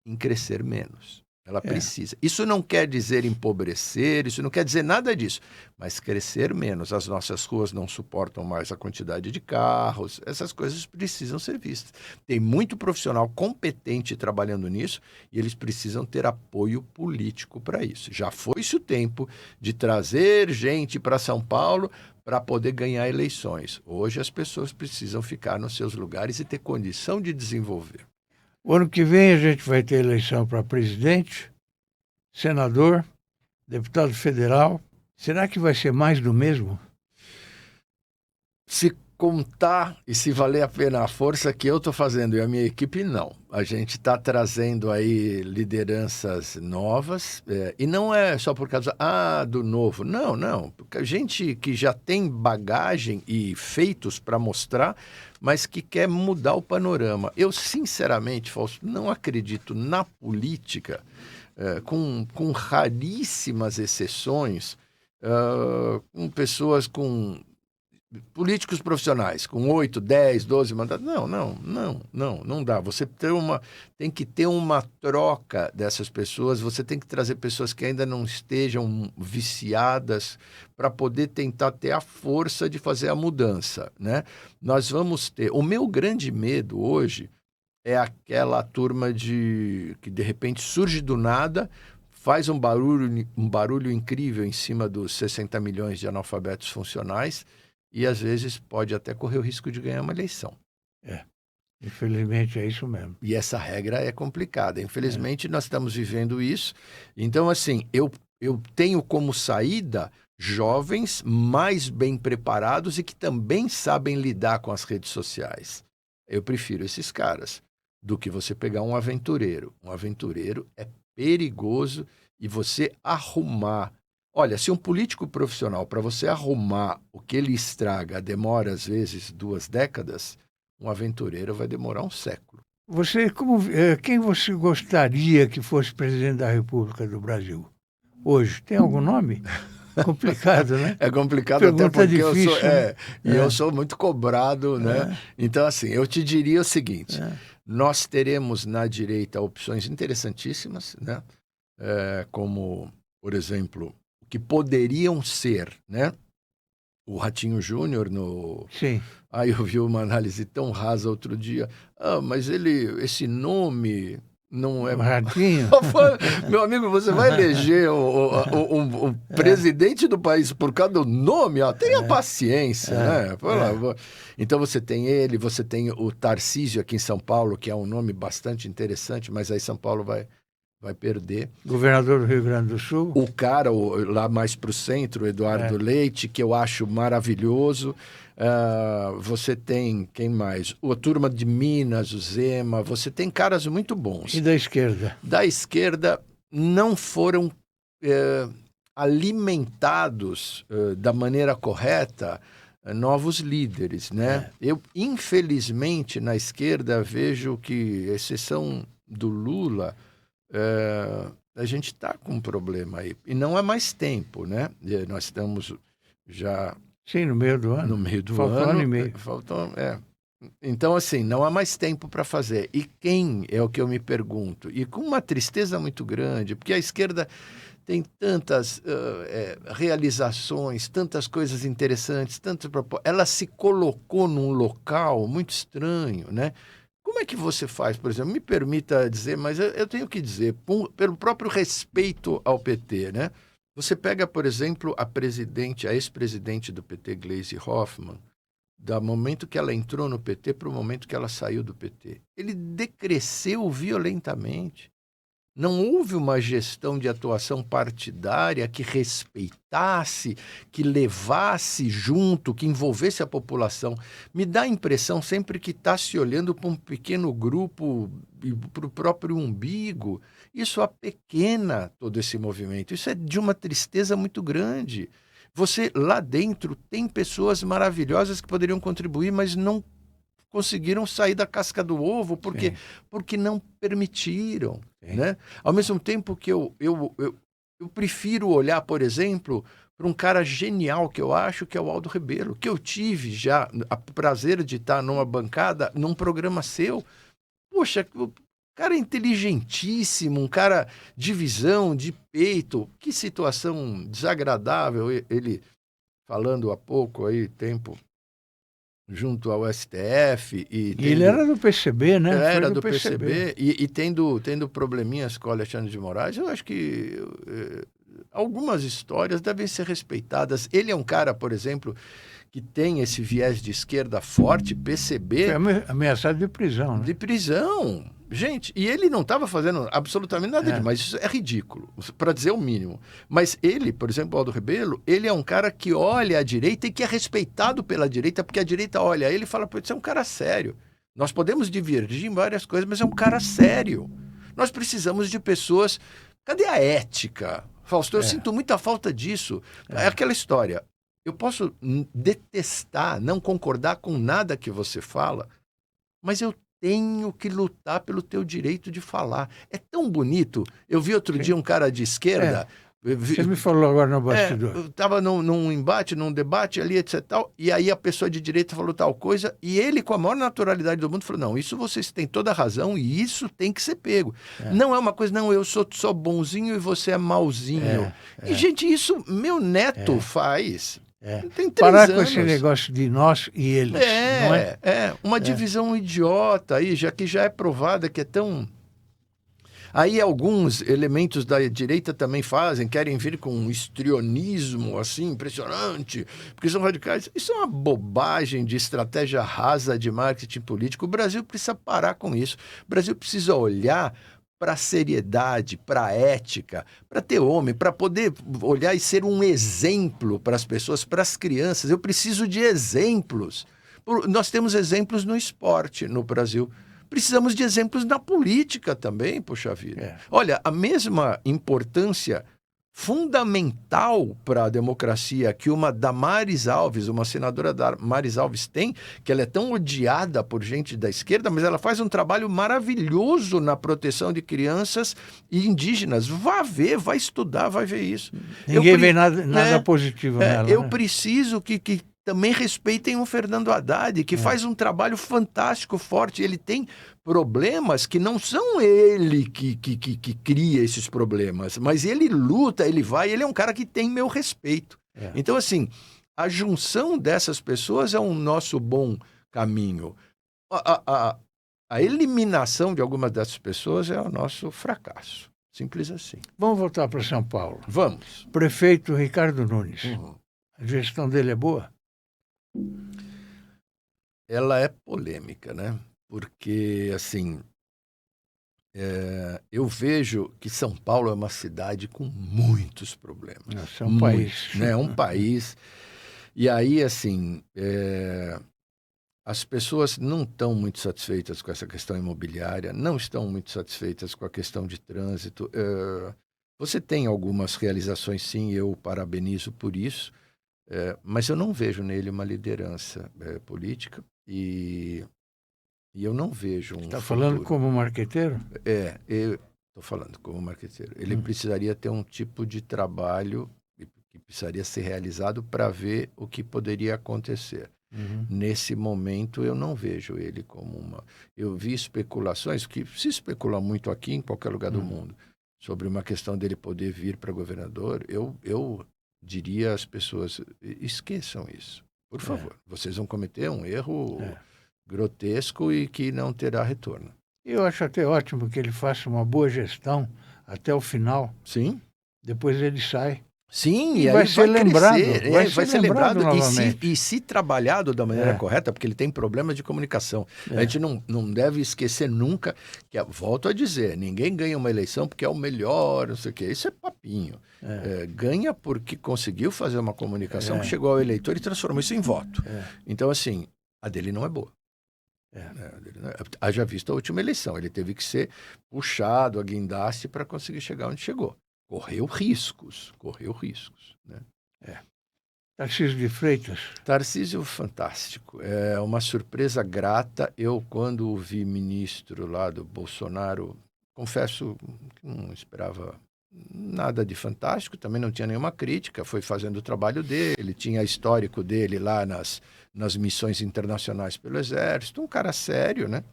em crescer menos. Ela precisa. Isso não quer dizer empobrecer, isso não quer dizer nada disso, mas crescer menos. As nossas ruas não suportam mais a quantidade de carros, essas coisas precisam ser vistas. Tem muito profissional competente trabalhando nisso e eles precisam ter apoio político para isso. Já foi-se o tempo de trazer gente para São Paulo para poder ganhar eleições. Hoje as pessoas precisam ficar nos seus lugares e ter condição de desenvolver. O ano que vem a gente vai ter eleição para presidente, senador, deputado federal. Será que vai ser mais do mesmo? Se contar e se valer a pena a força que eu estou fazendo e a minha equipe, não. A gente está trazendo aí lideranças novas, e não é só por causa do novo. Não. Porque a gente que já tem bagagem e feitos para mostrar, mas que quer mudar o panorama. Eu, sinceramente, Fausto, não acredito na política, com raríssimas exceções, com pessoas políticos profissionais, com 8, 10, 12 mandatos. Não dá. Você tem que ter uma troca dessas pessoas, você tem que trazer pessoas que ainda não estejam viciadas para poder tentar ter a força de fazer a mudança, né? Nós vamos ter... O meu grande medo hoje é aquela turma que de repente surge do nada, faz um barulho incrível em cima dos 60 milhões de analfabetos funcionais, e, às vezes, pode até correr o risco de ganhar uma eleição. Infelizmente é isso mesmo. E essa regra é complicada. Infelizmente, nós estamos vivendo isso. Então, assim, eu tenho como saída jovens mais bem preparados e que também sabem lidar com as redes sociais. Eu prefiro esses caras do que você pegar um aventureiro. Um aventureiro é perigoso e você arrumar. Olha, se um político profissional, para você arrumar o que ele estraga, demora às vezes 2 décadas, um aventureiro vai demorar um século. Quem você gostaria que fosse presidente da República do Brasil hoje? Tem algum nome? Complicado, né? É complicado Pergunta até porque difícil, eu sou muito cobrado, né? Então, assim, eu te diria o seguinte, nós teremos na direita opções interessantíssimas, né? Como, por exemplo, que poderiam ser, né? O Ratinho Júnior no... Sim. Aí eu vi uma análise tão rasa outro dia. Mas esse nome não é... O Ratinho? Meu amigo, você vai eleger o presidente do país por causa do nome? Tenha paciência, né? Então você tem ele, você tem o Tarcísio aqui em São Paulo, que é um nome bastante interessante, mas aí São Paulo vai perder. Governador do Rio Grande do Sul. O cara, lá mais para o centro, Eduardo Leite, que eu acho maravilhoso. Você tem, quem mais? A turma de Minas, o Zema, você tem caras muito bons. E da esquerda? Da esquerda não foram alimentados da maneira correta novos líderes, né? Eu, infelizmente, na esquerda, vejo que, exceção do Lula... a gente está com um problema aí. E não há mais tempo, né? Nós estamos já... Sim, no meio do ano. No meio do ano. Falta um ano e meio. Então, assim, não há mais tempo para fazer. E quem é o que eu me pergunto? E com uma tristeza muito grande, porque a esquerda tem tantas realizações, tantas coisas interessantes, ela se colocou num local muito estranho, né? Como é que você faz, por exemplo? Me permita dizer, mas eu tenho que dizer, pelo próprio respeito ao PT, né? Você pega, por exemplo, a ex-presidente do PT, Gleisi Hoffmann, do momento que ela entrou no PT para o momento que ela saiu do PT. Ele decresceu violentamente. Não houve uma gestão de atuação partidária que respeitasse, que levasse junto, que envolvesse a população. Me dá a impressão sempre que está se olhando para um pequeno grupo e para o próprio umbigo. Isso apequena todo esse movimento. Isso é de uma tristeza muito grande. Você, lá dentro, tem pessoas maravilhosas que poderiam contribuir, mas não conseguiram sair da casca do ovo porque não permitiram, né? Ao mesmo tempo que eu prefiro olhar, por exemplo, para um cara genial que eu acho que é o Aldo Rebelo, que eu tive já o prazer de estar numa bancada, num programa seu. Poxa, o cara inteligentíssimo, um cara de visão, de peito. Que situação desagradável ele falando há pouco aí, tempo... junto ao STF. E ele era do PCB, né? Era do PCB. E tendo probleminhas com o Alexandre de Moraes, eu acho que algumas histórias devem ser respeitadas. Ele é um cara, por exemplo, que tem esse viés de esquerda forte, PCB... Foi ameaçado de prisão, né? De prisão. Gente, e ele não estava fazendo absolutamente nada disso, mas isso é ridículo, para dizer o mínimo. Mas ele, por exemplo, o Aldo Rebelo, ele é um cara que olha a direita e que é respeitado pela direita, porque a direita olha ele e fala, pô, você é um cara sério. Nós podemos divergir em várias coisas, mas é um cara sério. Nós precisamos de pessoas... Cadê a ética? Fausto, eu sinto muita falta disso. É aquela história. Eu posso detestar, não concordar com nada que você fala, mas eu tenho que lutar pelo teu direito de falar. É tão bonito. Eu vi outro dia um cara de esquerda... Você me falou agora no bastidor. Eu estava num embate, num debate ali, etc. Tal, e aí a pessoa de direita falou tal coisa, e ele, com a maior naturalidade do mundo, falou, não, isso vocês têm toda a razão e isso tem que ser pego. Não é uma coisa, não, eu sou só bonzinho e você é mauzinho. E, gente, isso meu neto faz. Tem 3 Parar anos. com esse negócio de nós e eles. Não é? Uma divisão idiota aí, que já é provada que é tão... Aí alguns elementos da direita também querem vir com um histrionismo assim, impressionante, porque são radicais. Isso é uma bobagem de estratégia rasa de marketing político. O Brasil precisa parar com isso. O Brasil precisa olhar para a seriedade, para a ética, para ter homem, para poder olhar e ser um exemplo para as pessoas, para as crianças. Eu preciso de exemplos. Nós temos exemplos no esporte no Brasil. Precisamos de exemplos na política também, poxa vida. Olha, a mesma importância fundamental para a democracia que uma Damares Alves, uma senadora Damares Alves tem, que ela é tão odiada por gente da esquerda, mas ela faz um trabalho maravilhoso na proteção de crianças e indígenas. Vá ver, vai estudar, vai ver isso. Ninguém vê nada positivo nela. Eu né? preciso que também respeitem o Fernando Haddad, que faz um trabalho fantástico, forte. Ele tem problemas que não são ele que cria esses problemas, mas ele luta, ele vai, ele é um cara que tem meu respeito. Então, assim, a junção dessas pessoas é um nosso bom caminho. A eliminação de algumas dessas pessoas é o nosso fracasso. Simples assim. Vamos voltar para São Paulo. Vamos. Prefeito Ricardo Nunes. Uhum. A gestão dele é boa? Ela é polêmica, né? Porque, assim, eu vejo que São Paulo é uma cidade com muitos problemas. Nossa, é um país. Né? É um país. E aí, assim, as pessoas não estão muito satisfeitas com essa questão imobiliária, não estão muito satisfeitas com a questão de trânsito. Você tem algumas realizações, sim, eu parabenizo por isso, mas eu não vejo nele uma liderança política e eu não vejo um Está falando como marqueteiro? eu estou falando como marqueteiro. Ele precisaria ter um tipo de trabalho que precisaria ser realizado para ver o que poderia acontecer. Nesse momento, eu não vejo ele como uma... Eu vi especulações, que se especula muito aqui, em qualquer lugar do mundo, sobre uma questão dele poder vir para governador. Eu diria às pessoas, esqueçam isso. Por favor, vocês vão cometer um erro grotesco e que não terá retorno. Eu acho até ótimo que ele faça uma boa gestão até o final. Sim. Depois ele sai. Sim, e aí vai ser lembrado. Vai ser lembrado novamente. E se trabalhado da maneira correta, porque ele tem problemas de comunicação. A gente não deve esquecer nunca que, volto a dizer, ninguém ganha uma eleição porque é o melhor, não sei o quê. Isso é papinho. Ganha porque conseguiu fazer uma comunicação que chegou ao eleitor e transformou isso em voto. Então, assim, a dele não é boa. Haja visto a última eleição. Ele teve que ser puxado a guindaste para conseguir chegar onde chegou. Correu riscos, né? Tarcísio de Freitas. Tarcísio, fantástico. É uma surpresa grata. Eu, quando o vi ministro lá do Bolsonaro, confesso que não esperava nada de fantástico, também não tinha nenhuma crítica, foi fazendo o trabalho dele, tinha histórico dele lá nas missões internacionais pelo Exército, um cara sério, né?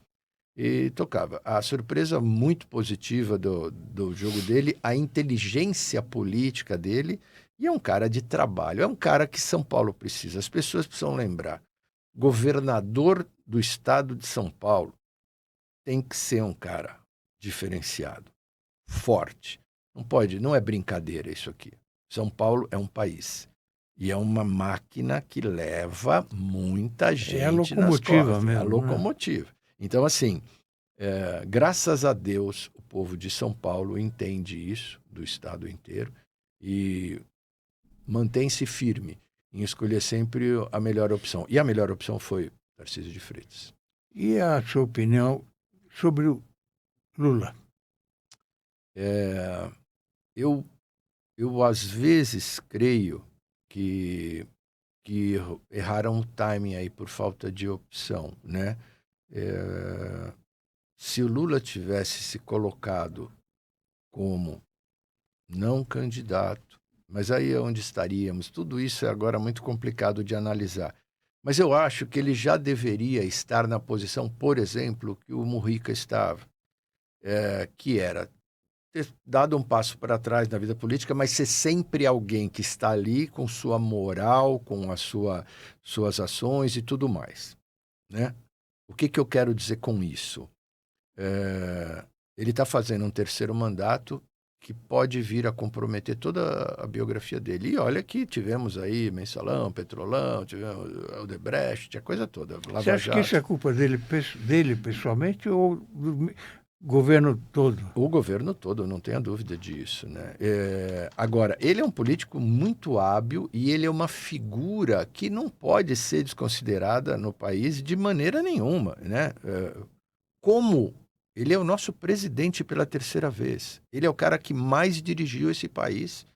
E tocava. A surpresa muito positiva do jogo dele, a inteligência política dele, e é um cara de trabalho, é um cara que São Paulo precisa. As pessoas precisam lembrar, governador do estado de São Paulo tem que ser um cara diferenciado, forte. Não é brincadeira isso aqui. São Paulo é um país. E é uma máquina que leva muita gente nas costas. Mesmo, a locomotiva. Então, assim, graças a Deus, o povo de São Paulo entende isso, do estado inteiro, e mantém-se firme em escolher sempre a melhor opção. E a melhor opção foi Tarcísio de Freitas. E a sua opinião sobre o Lula? Eu às vezes creio que erraram o timing aí por falta de opção, né? Se o Lula tivesse se colocado como não candidato, mas aí é onde estaríamos. Tudo isso é agora muito complicado de analisar. Mas eu acho que ele já deveria estar na posição, por exemplo, que o Mujica estava, que era ter dado um passo para trás na vida política, mas ser sempre alguém que está ali com sua moral, com suas ações e tudo mais, né? O que eu quero dizer com isso? Ele está fazendo um terceiro mandato que pode vir a comprometer toda a biografia dele. E olha que tivemos aí Mensalão, Petrolão, tivemos Odebrecht, a coisa toda. Você acha que isso é culpa dele pessoalmente ou do governo todo? O governo todo, não tenha dúvida disso, né? Agora, ele é um político muito hábil e ele é uma figura que não pode ser desconsiderada no país de maneira nenhuma, né? Como ele é o nosso presidente pela terceira vez. Ele é o cara que mais dirigiu esse país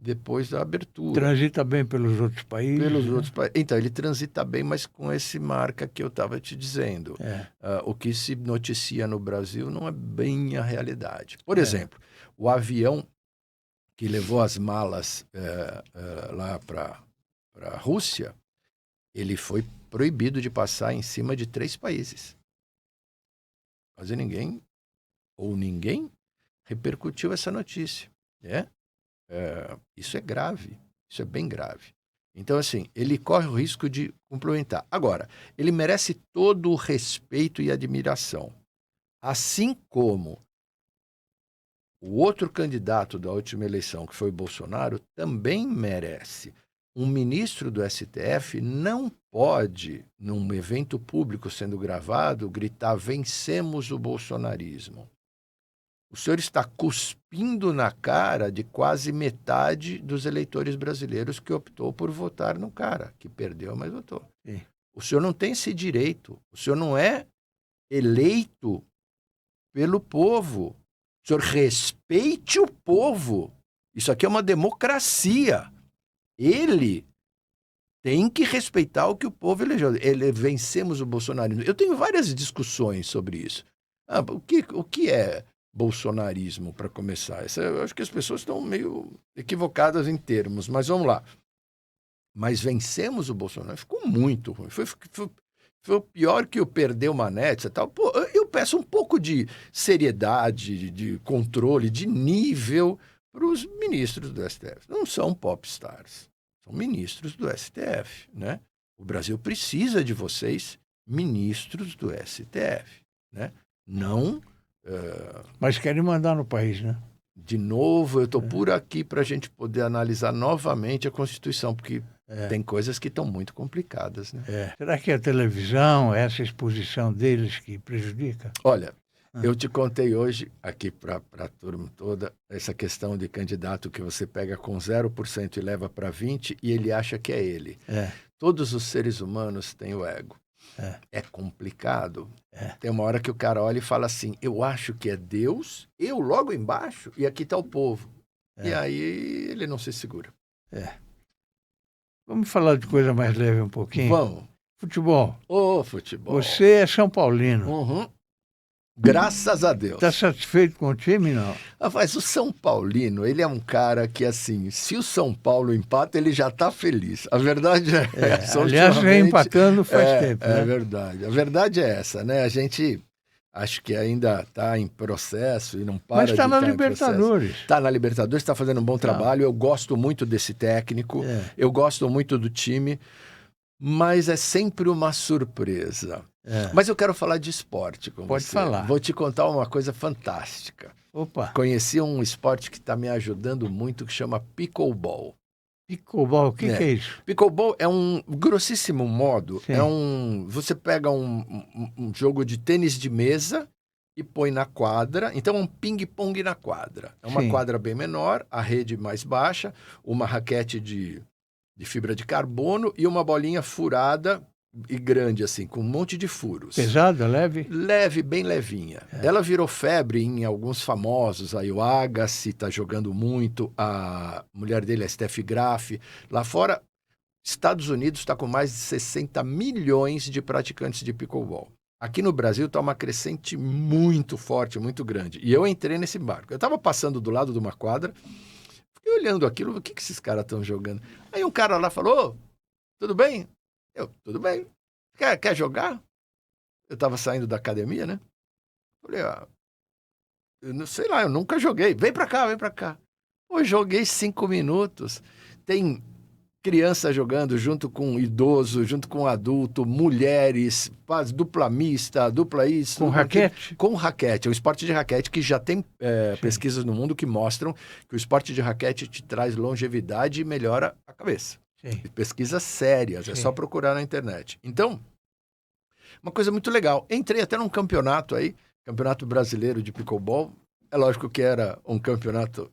depois da abertura. Transita bem pelos outros países. Pelos né? outros países. Então, ele transita bem, mas com esse marca que eu estava te dizendo. O que se noticia no Brasil não é bem a realidade. Por exemplo, o avião que levou as malas lá para a Rússia, ele foi proibido de passar em cima de 3 países. Quase ninguém repercutiu essa notícia. Isso é grave, isso é bem grave. Então, assim, ele corre o risco de complementar. Agora, ele merece todo o respeito e admiração. Assim como o outro candidato da última eleição, que foi o Bolsonaro, também merece. Um ministro do STF não pode, num evento público sendo gravado, gritar: vencemos o bolsonarismo. O senhor está cuspindo na cara de quase metade dos eleitores brasileiros que optou por votar no cara, que perdeu, mas votou. Sim. O senhor não tem esse direito. O senhor não é eleito pelo povo. O senhor respeite o povo. Isso aqui é uma democracia. Ele tem que respeitar o que o povo elegeu. Vencemos o bolsonarismo. Eu tenho várias discussões sobre isso. O que é bolsonarismo, para começar? Eu acho que as pessoas estão meio equivocadas em termos, mas vamos lá. Mas vencemos o Bolsonaro. Ficou muito ruim. Foi o pior que o perdeu Manete e tal. Pô, eu peço um pouco de seriedade, de controle, de nível para os ministros do STF. Não são popstars, são ministros do STF, né? O Brasil precisa de vocês, ministros do STF, né? Não... Mas querem mandar no país, né? De novo, eu estou por aqui para a gente poder analisar novamente a Constituição, porque tem coisas que estão muito complicadas, né? Será que a televisão, essa exposição deles que prejudica? Olha, eu te contei hoje, aqui para a turma toda, essa questão de candidato que você pega com 0% e leva para 20% e ele acha que é ele. Todos os seres humanos têm o ego. É complicado. Tem uma hora que o cara olha e fala assim: eu acho que é Deus, eu logo embaixo, e aqui está o povo. E aí ele não se segura. Vamos falar de coisa mais leve um pouquinho? Vamos. Futebol. Futebol. Você é São Paulino. Uhum. Graças a Deus. Está satisfeito com o time, não? Mas o São Paulino, ele é um cara que, assim, se o São Paulo empata, ele já está feliz. A verdade é essa. Aliás, vem empatando faz tempo, né? É verdade. A verdade é essa, né? A gente acho que ainda está em processo e não para de estar em processo. Mas está na Libertadores. Está na Libertadores, está fazendo um bom trabalho. Eu gosto muito desse técnico. Eu gosto muito do time. Mas é sempre uma surpresa. Mas eu quero falar de esporte com você. Pode falar. Vou te contar uma coisa fantástica. Opa. Conheci um esporte que está me ajudando muito, que chama pickleball. Pickleball, o que é isso? Pickleball é um grossíssimo modo. Você pega um jogo de tênis de mesa e põe na quadra. Então é um ping-pong na quadra. É uma quadra bem menor, a rede mais baixa, uma raquete de fibra de carbono e uma bolinha furada e grande, assim, com um monte de furos. Pesada, leve? Leve, bem levinha. Ela virou febre em alguns famosos. Aí o Agassi está jogando muito, a mulher dele é Steph Graf. Lá fora, Estados Unidos está com mais de 60 milhões de praticantes de pickleball. Aqui no Brasil está uma crescente muito forte, muito grande. E eu entrei nesse barco. Eu estava passando do lado de uma quadra, fiquei olhando aquilo, o que esses caras estão jogando? Aí um cara lá falou: tudo bem? Tudo bem. Quer jogar? Eu estava saindo da academia, né? Falei: eu não sei lá, eu nunca joguei. Vem pra cá. Pô, joguei 5 minutos. Tem criança jogando junto com idoso, junto com adulto, mulheres, faz dupla mista, dupla isso. Com raquete? Com raquete. É um esporte de raquete que já tem pesquisas no mundo que mostram que o esporte de raquete te traz longevidade e melhora a cabeça. Pesquisas sérias, é só procurar na internet. Então, uma coisa muito legal. Entrei até num campeonato aí, Campeonato Brasileiro de Pickleball. É lógico que era um campeonato,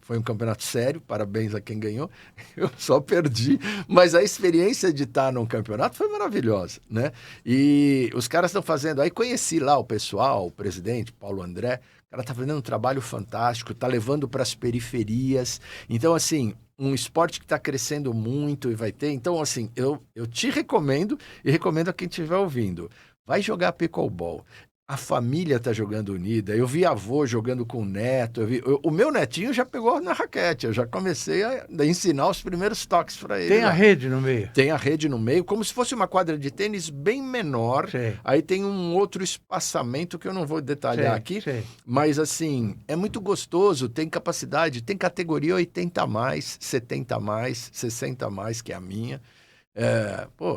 foi um campeonato sério, parabéns a quem ganhou. Eu só perdi, mas a experiência de estar num campeonato foi maravilhosa, né? E os caras estão fazendo, aí conheci lá o pessoal, o presidente, Paulo André, o cara tá fazendo um trabalho fantástico, tá levando para as periferias. Então, assim, um esporte que está crescendo muito e vai ter. Então, assim, eu te recomendo e recomendo a quem estiver ouvindo. Vai jogar pickleball. A família tá jogando unida. Eu vi avô jogando com o neto. O meu netinho já pegou na raquete. Eu já comecei a ensinar os primeiros toques para ele. Tem a rede no meio. Tem a rede no meio, como se fosse uma quadra de tênis bem menor. Sei. Aí tem um outro espaçamento que eu não vou detalhar aqui. Sei. Mas, assim, é muito gostoso. Tem capacidade, tem categoria 80 a mais, 70 a mais, 60 a mais, que é a minha.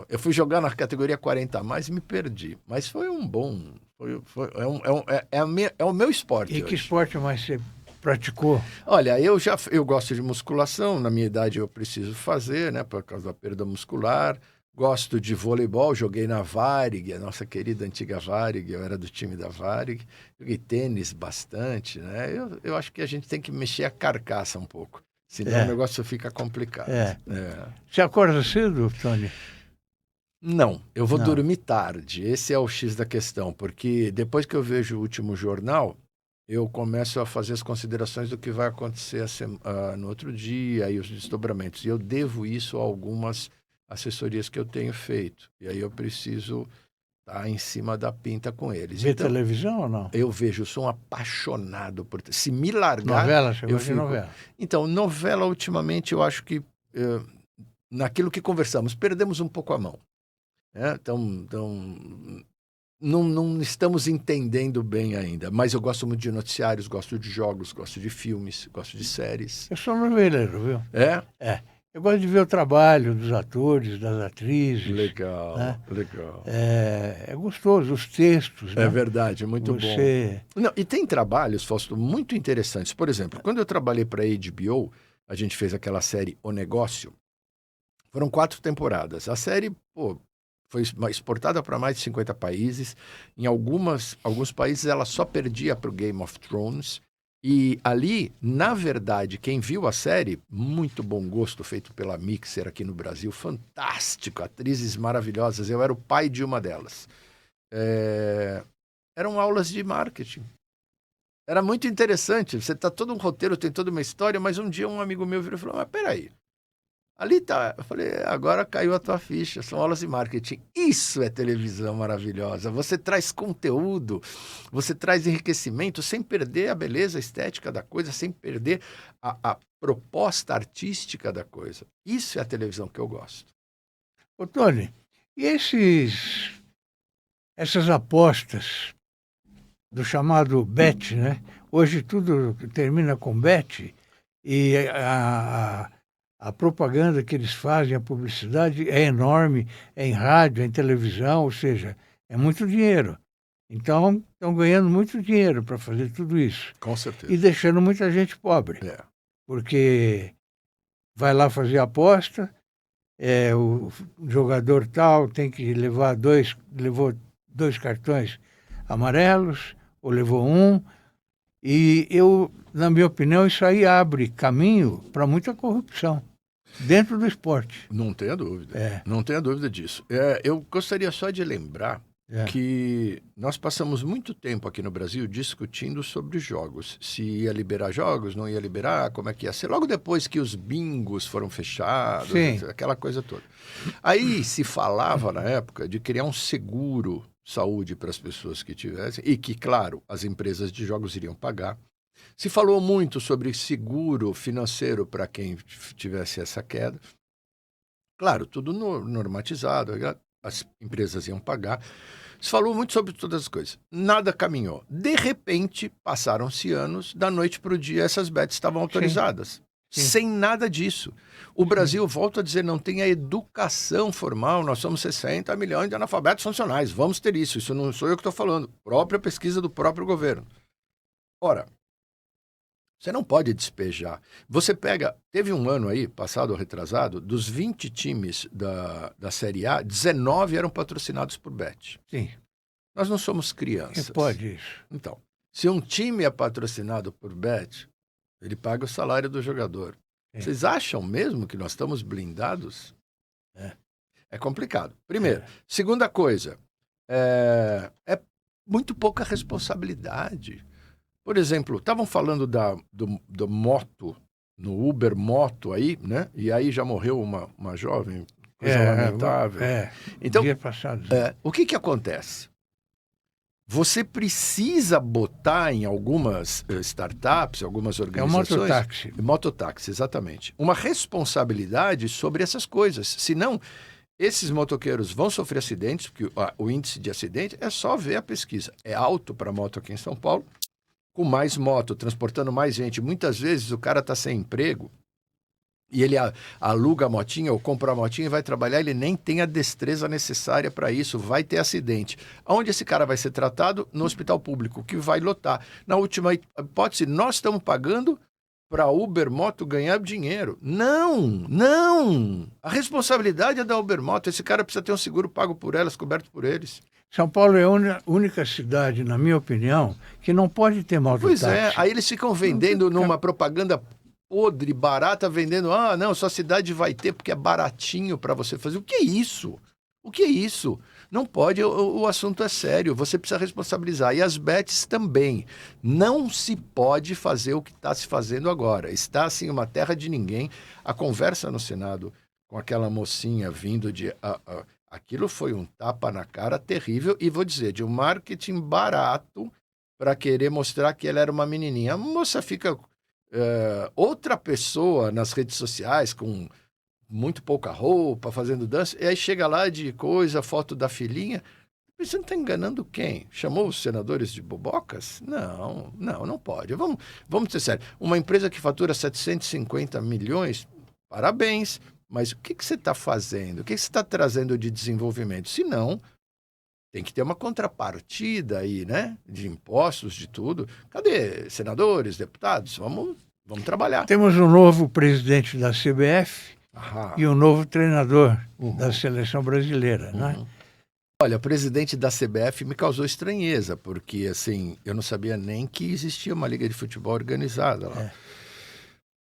Eu fui jogar na categoria 40 a mais e me perdi. Mas foi um bom... É o meu esporte. E hoje. que esporte mais você praticou? Olha, eu gosto de musculação. Na minha idade eu preciso fazer, né? Por causa da perda muscular. Gosto de voleibol. Joguei na Varig, a nossa querida antiga Varig. Eu era do time da Varig. Joguei tênis bastante, né? Eu acho que a gente tem que mexer a carcaça um pouco. Senão o negócio fica complicado. Você acorda cedo, Tony? Não, eu vou dormir tarde. Esse é o X da questão, porque depois que eu vejo o último jornal, eu começo a fazer as considerações do que vai acontecer no outro dia e os desdobramentos. E eu devo isso a algumas assessorias que eu tenho feito. E aí eu preciso estar em cima da pinta com eles. Vê televisão ou não? Eu vejo, eu sou um apaixonado por... Se me largar... Novela? Você gosta de novela? Então, novela, ultimamente, eu acho que, naquilo que conversamos, perdemos um pouco a mão. Então, não estamos entendendo bem ainda. Mas eu gosto muito de noticiários, gosto de jogos, gosto de filmes, gosto de séries. Eu sou noveleiro, viu? É? Eu gosto de ver o trabalho dos atores, das atrizes. Legal, né? legal. É gostoso, os textos. É né? verdade, muito bom. Não, e tem trabalhos, Fausto, muito interessantes. Por exemplo, quando eu trabalhei para a HBO, a gente fez aquela série O Negócio. Foram 4 temporadas. A série, foi exportada para mais de 50 países. Em alguns países ela só perdia para o Game of Thrones. E ali, na verdade, quem viu a série, muito bom gosto, feito pela Mixer aqui no Brasil, fantástico, atrizes maravilhosas. Eu era o pai de uma delas. Eram aulas de marketing. Era muito interessante. Você tá todo um roteiro, tem toda uma história, mas um dia um amigo meu virou e falou, mas peraí. Ali tá. Eu falei, agora caiu a tua ficha, são aulas de marketing. Isso é televisão maravilhosa. Você traz conteúdo, você traz enriquecimento sem perder a beleza estética da coisa, sem perder a proposta artística da coisa. Isso é a televisão que eu gosto. Ô, Tony, e essas apostas do chamado bet, né? Hoje tudo termina com bet e a propaganda que eles fazem, a publicidade é enorme, é em rádio, é em televisão, ou seja, é muito dinheiro. Então, estão ganhando muito dinheiro para fazer tudo isso. Com certeza. E deixando muita gente pobre. Porque vai lá fazer a aposta, o jogador tal tem que levou 2 cartões amarelos, ou levou 1, e na minha opinião, isso aí abre caminho para muita corrupção dentro do esporte. Não tenha dúvida. Não tenha dúvida disso. Eu gostaria só de lembrar que nós passamos muito tempo aqui no Brasil discutindo sobre jogos. Se ia liberar jogos, não ia liberar, como é que ia ser. Logo depois que os bingos foram fechados, aquela coisa toda. Aí se falava, na época, de criar um seguro saúde para as pessoas que tivessem, e que, claro, as empresas de jogos iriam pagar. Se falou muito sobre seguro financeiro para quem tivesse essa queda. Claro, tudo normatizado, as empresas iam pagar. Se falou muito sobre todas as coisas. Nada caminhou. De repente, passaram-se anos, da noite para o dia, essas bets estavam autorizadas. Sim. Sem nada disso. O Brasil, volto a dizer, não tem a educação formal. Nós somos 60 milhões de analfabetos funcionais. Vamos ter isso. Isso não sou eu que estou falando. Própria pesquisa do próprio governo. Ora, você não pode despejar. Você pega... Teve um ano aí, passado ou retrasado, dos 20 times da Série A, 19 eram patrocinados por bet. Sim. Nós não somos crianças. Que pode isso? Então, se um time é patrocinado por bet, ele paga o salário do jogador. Sim. Vocês acham mesmo que nós estamos blindados? É complicado. Primeiro. Segunda coisa, é muito pouca responsabilidade. Por exemplo, estavam falando do moto no Uber Moto aí, né? E aí já morreu uma jovem, coisa lamentável. Então, dia passado. O que acontece? Você precisa botar em algumas startups, algumas organizações... É o mototáxi. Mototáxi, exatamente. Uma responsabilidade sobre essas coisas. Senão, esses motoqueiros vão sofrer acidentes, porque o índice de acidente é só ver a pesquisa. É alto para moto aqui em São Paulo, com mais moto, transportando mais gente. Muitas vezes o cara está sem emprego e ele aluga a motinha ou compra a motinha e vai trabalhar, ele nem tem a destreza necessária para isso, vai ter acidente. Aonde esse cara vai ser tratado? No hospital público, que vai lotar. Na última hipótese, nós estamos pagando para a Uber Moto ganhar dinheiro. Não! A responsabilidade é da Uber Moto. Esse cara precisa ter um seguro pago por elas, coberto por eles. São Paulo é a única cidade, na minha opinião, que não pode ter mototáxi. Pois é, aí eles ficam vendendo numa propaganda podre, barata, vendendo, não, sua cidade vai ter porque é baratinho para você fazer. O que é isso? O que é isso? Não pode, o assunto é sério, você precisa responsabilizar. E as bets também. Não se pode fazer o que está se fazendo agora. Está, assim, uma terra de ninguém. A conversa no Senado com aquela mocinha vindo de... aquilo foi um tapa na cara terrível e, vou dizer, de um marketing barato para querer mostrar que ela era uma menininha. A moça fica... outra pessoa nas redes sociais com muito pouca roupa, fazendo dança, e aí chega lá de coisa, foto da filhinha. Você não está enganando quem? Chamou os senadores de bobocas? Não pode. Vamos ser sérios. Uma empresa que fatura 750 milhões, parabéns, mas o que você está fazendo? O que você está trazendo de desenvolvimento? Se não, tem que ter uma contrapartida aí, né? De impostos, de tudo. Cadê senadores, deputados? Vamos trabalhar. Temos um novo presidente da CBF e um novo treinador da seleção brasileira, né? Olha, o presidente da CBF me causou estranheza, porque, assim, eu não sabia nem que existia uma liga de futebol organizada lá.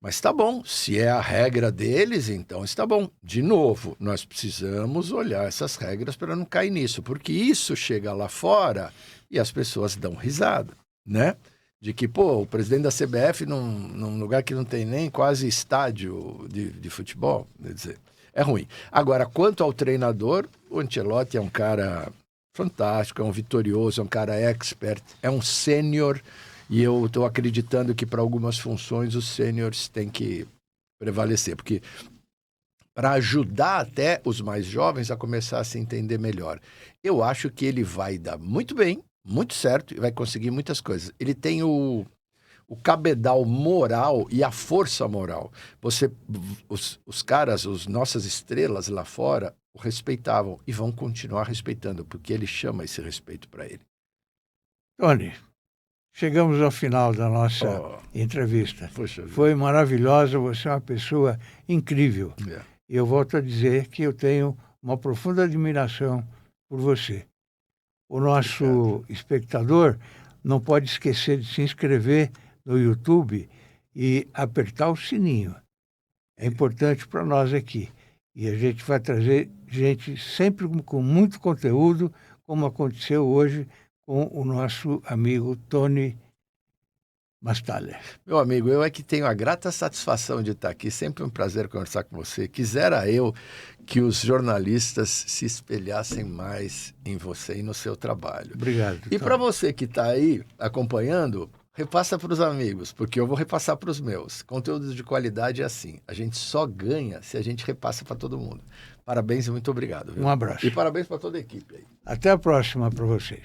Mas tá bom, se é a regra deles, então está bom. De novo, nós precisamos olhar essas regras para não cair nisso, porque isso chega lá fora e as pessoas dão risada, né? De que, o presidente da CBF num lugar que não tem nem quase estádio de futebol, quer dizer, é ruim. Agora, quanto ao treinador, o Ancelotti é um cara fantástico, é um vitorioso, é um cara expert, é um sênior. E eu estou acreditando que para algumas funções os sêniores têm que prevalecer, porque para ajudar até os mais jovens a começar a se entender melhor. Eu acho que ele vai dar muito bem, muito certo, e vai conseguir muitas coisas. Ele tem o cabedal moral e a força moral. Os caras, nossas estrelas lá fora, o respeitavam e vão continuar respeitando, porque ele chama esse respeito para ele. Tony, chegamos ao final da nossa entrevista. Foi maravilhosa, você é uma pessoa incrível. E eu volto a dizer que eu tenho uma profunda admiração por você. O nosso espectador não pode esquecer de se inscrever no YouTube e apertar o sininho. É importante para nós aqui. E a gente vai trazer gente sempre com muito conteúdo, como aconteceu hoje com o nosso amigo Tony Mastaler. Meu amigo, eu é que tenho a grata satisfação de estar aqui. Sempre um prazer conversar com você. Quisera eu que os jornalistas se espelhassem mais em você e no seu trabalho. Obrigado. E para você que está aí acompanhando, repassa para os amigos, porque eu vou repassar para os meus. Conteúdo de qualidade é assim. A gente só ganha se a gente repassa para todo mundo. Parabéns e muito obrigado. Viu? Um abraço. E parabéns para toda a equipe aí. Até a próxima para vocês.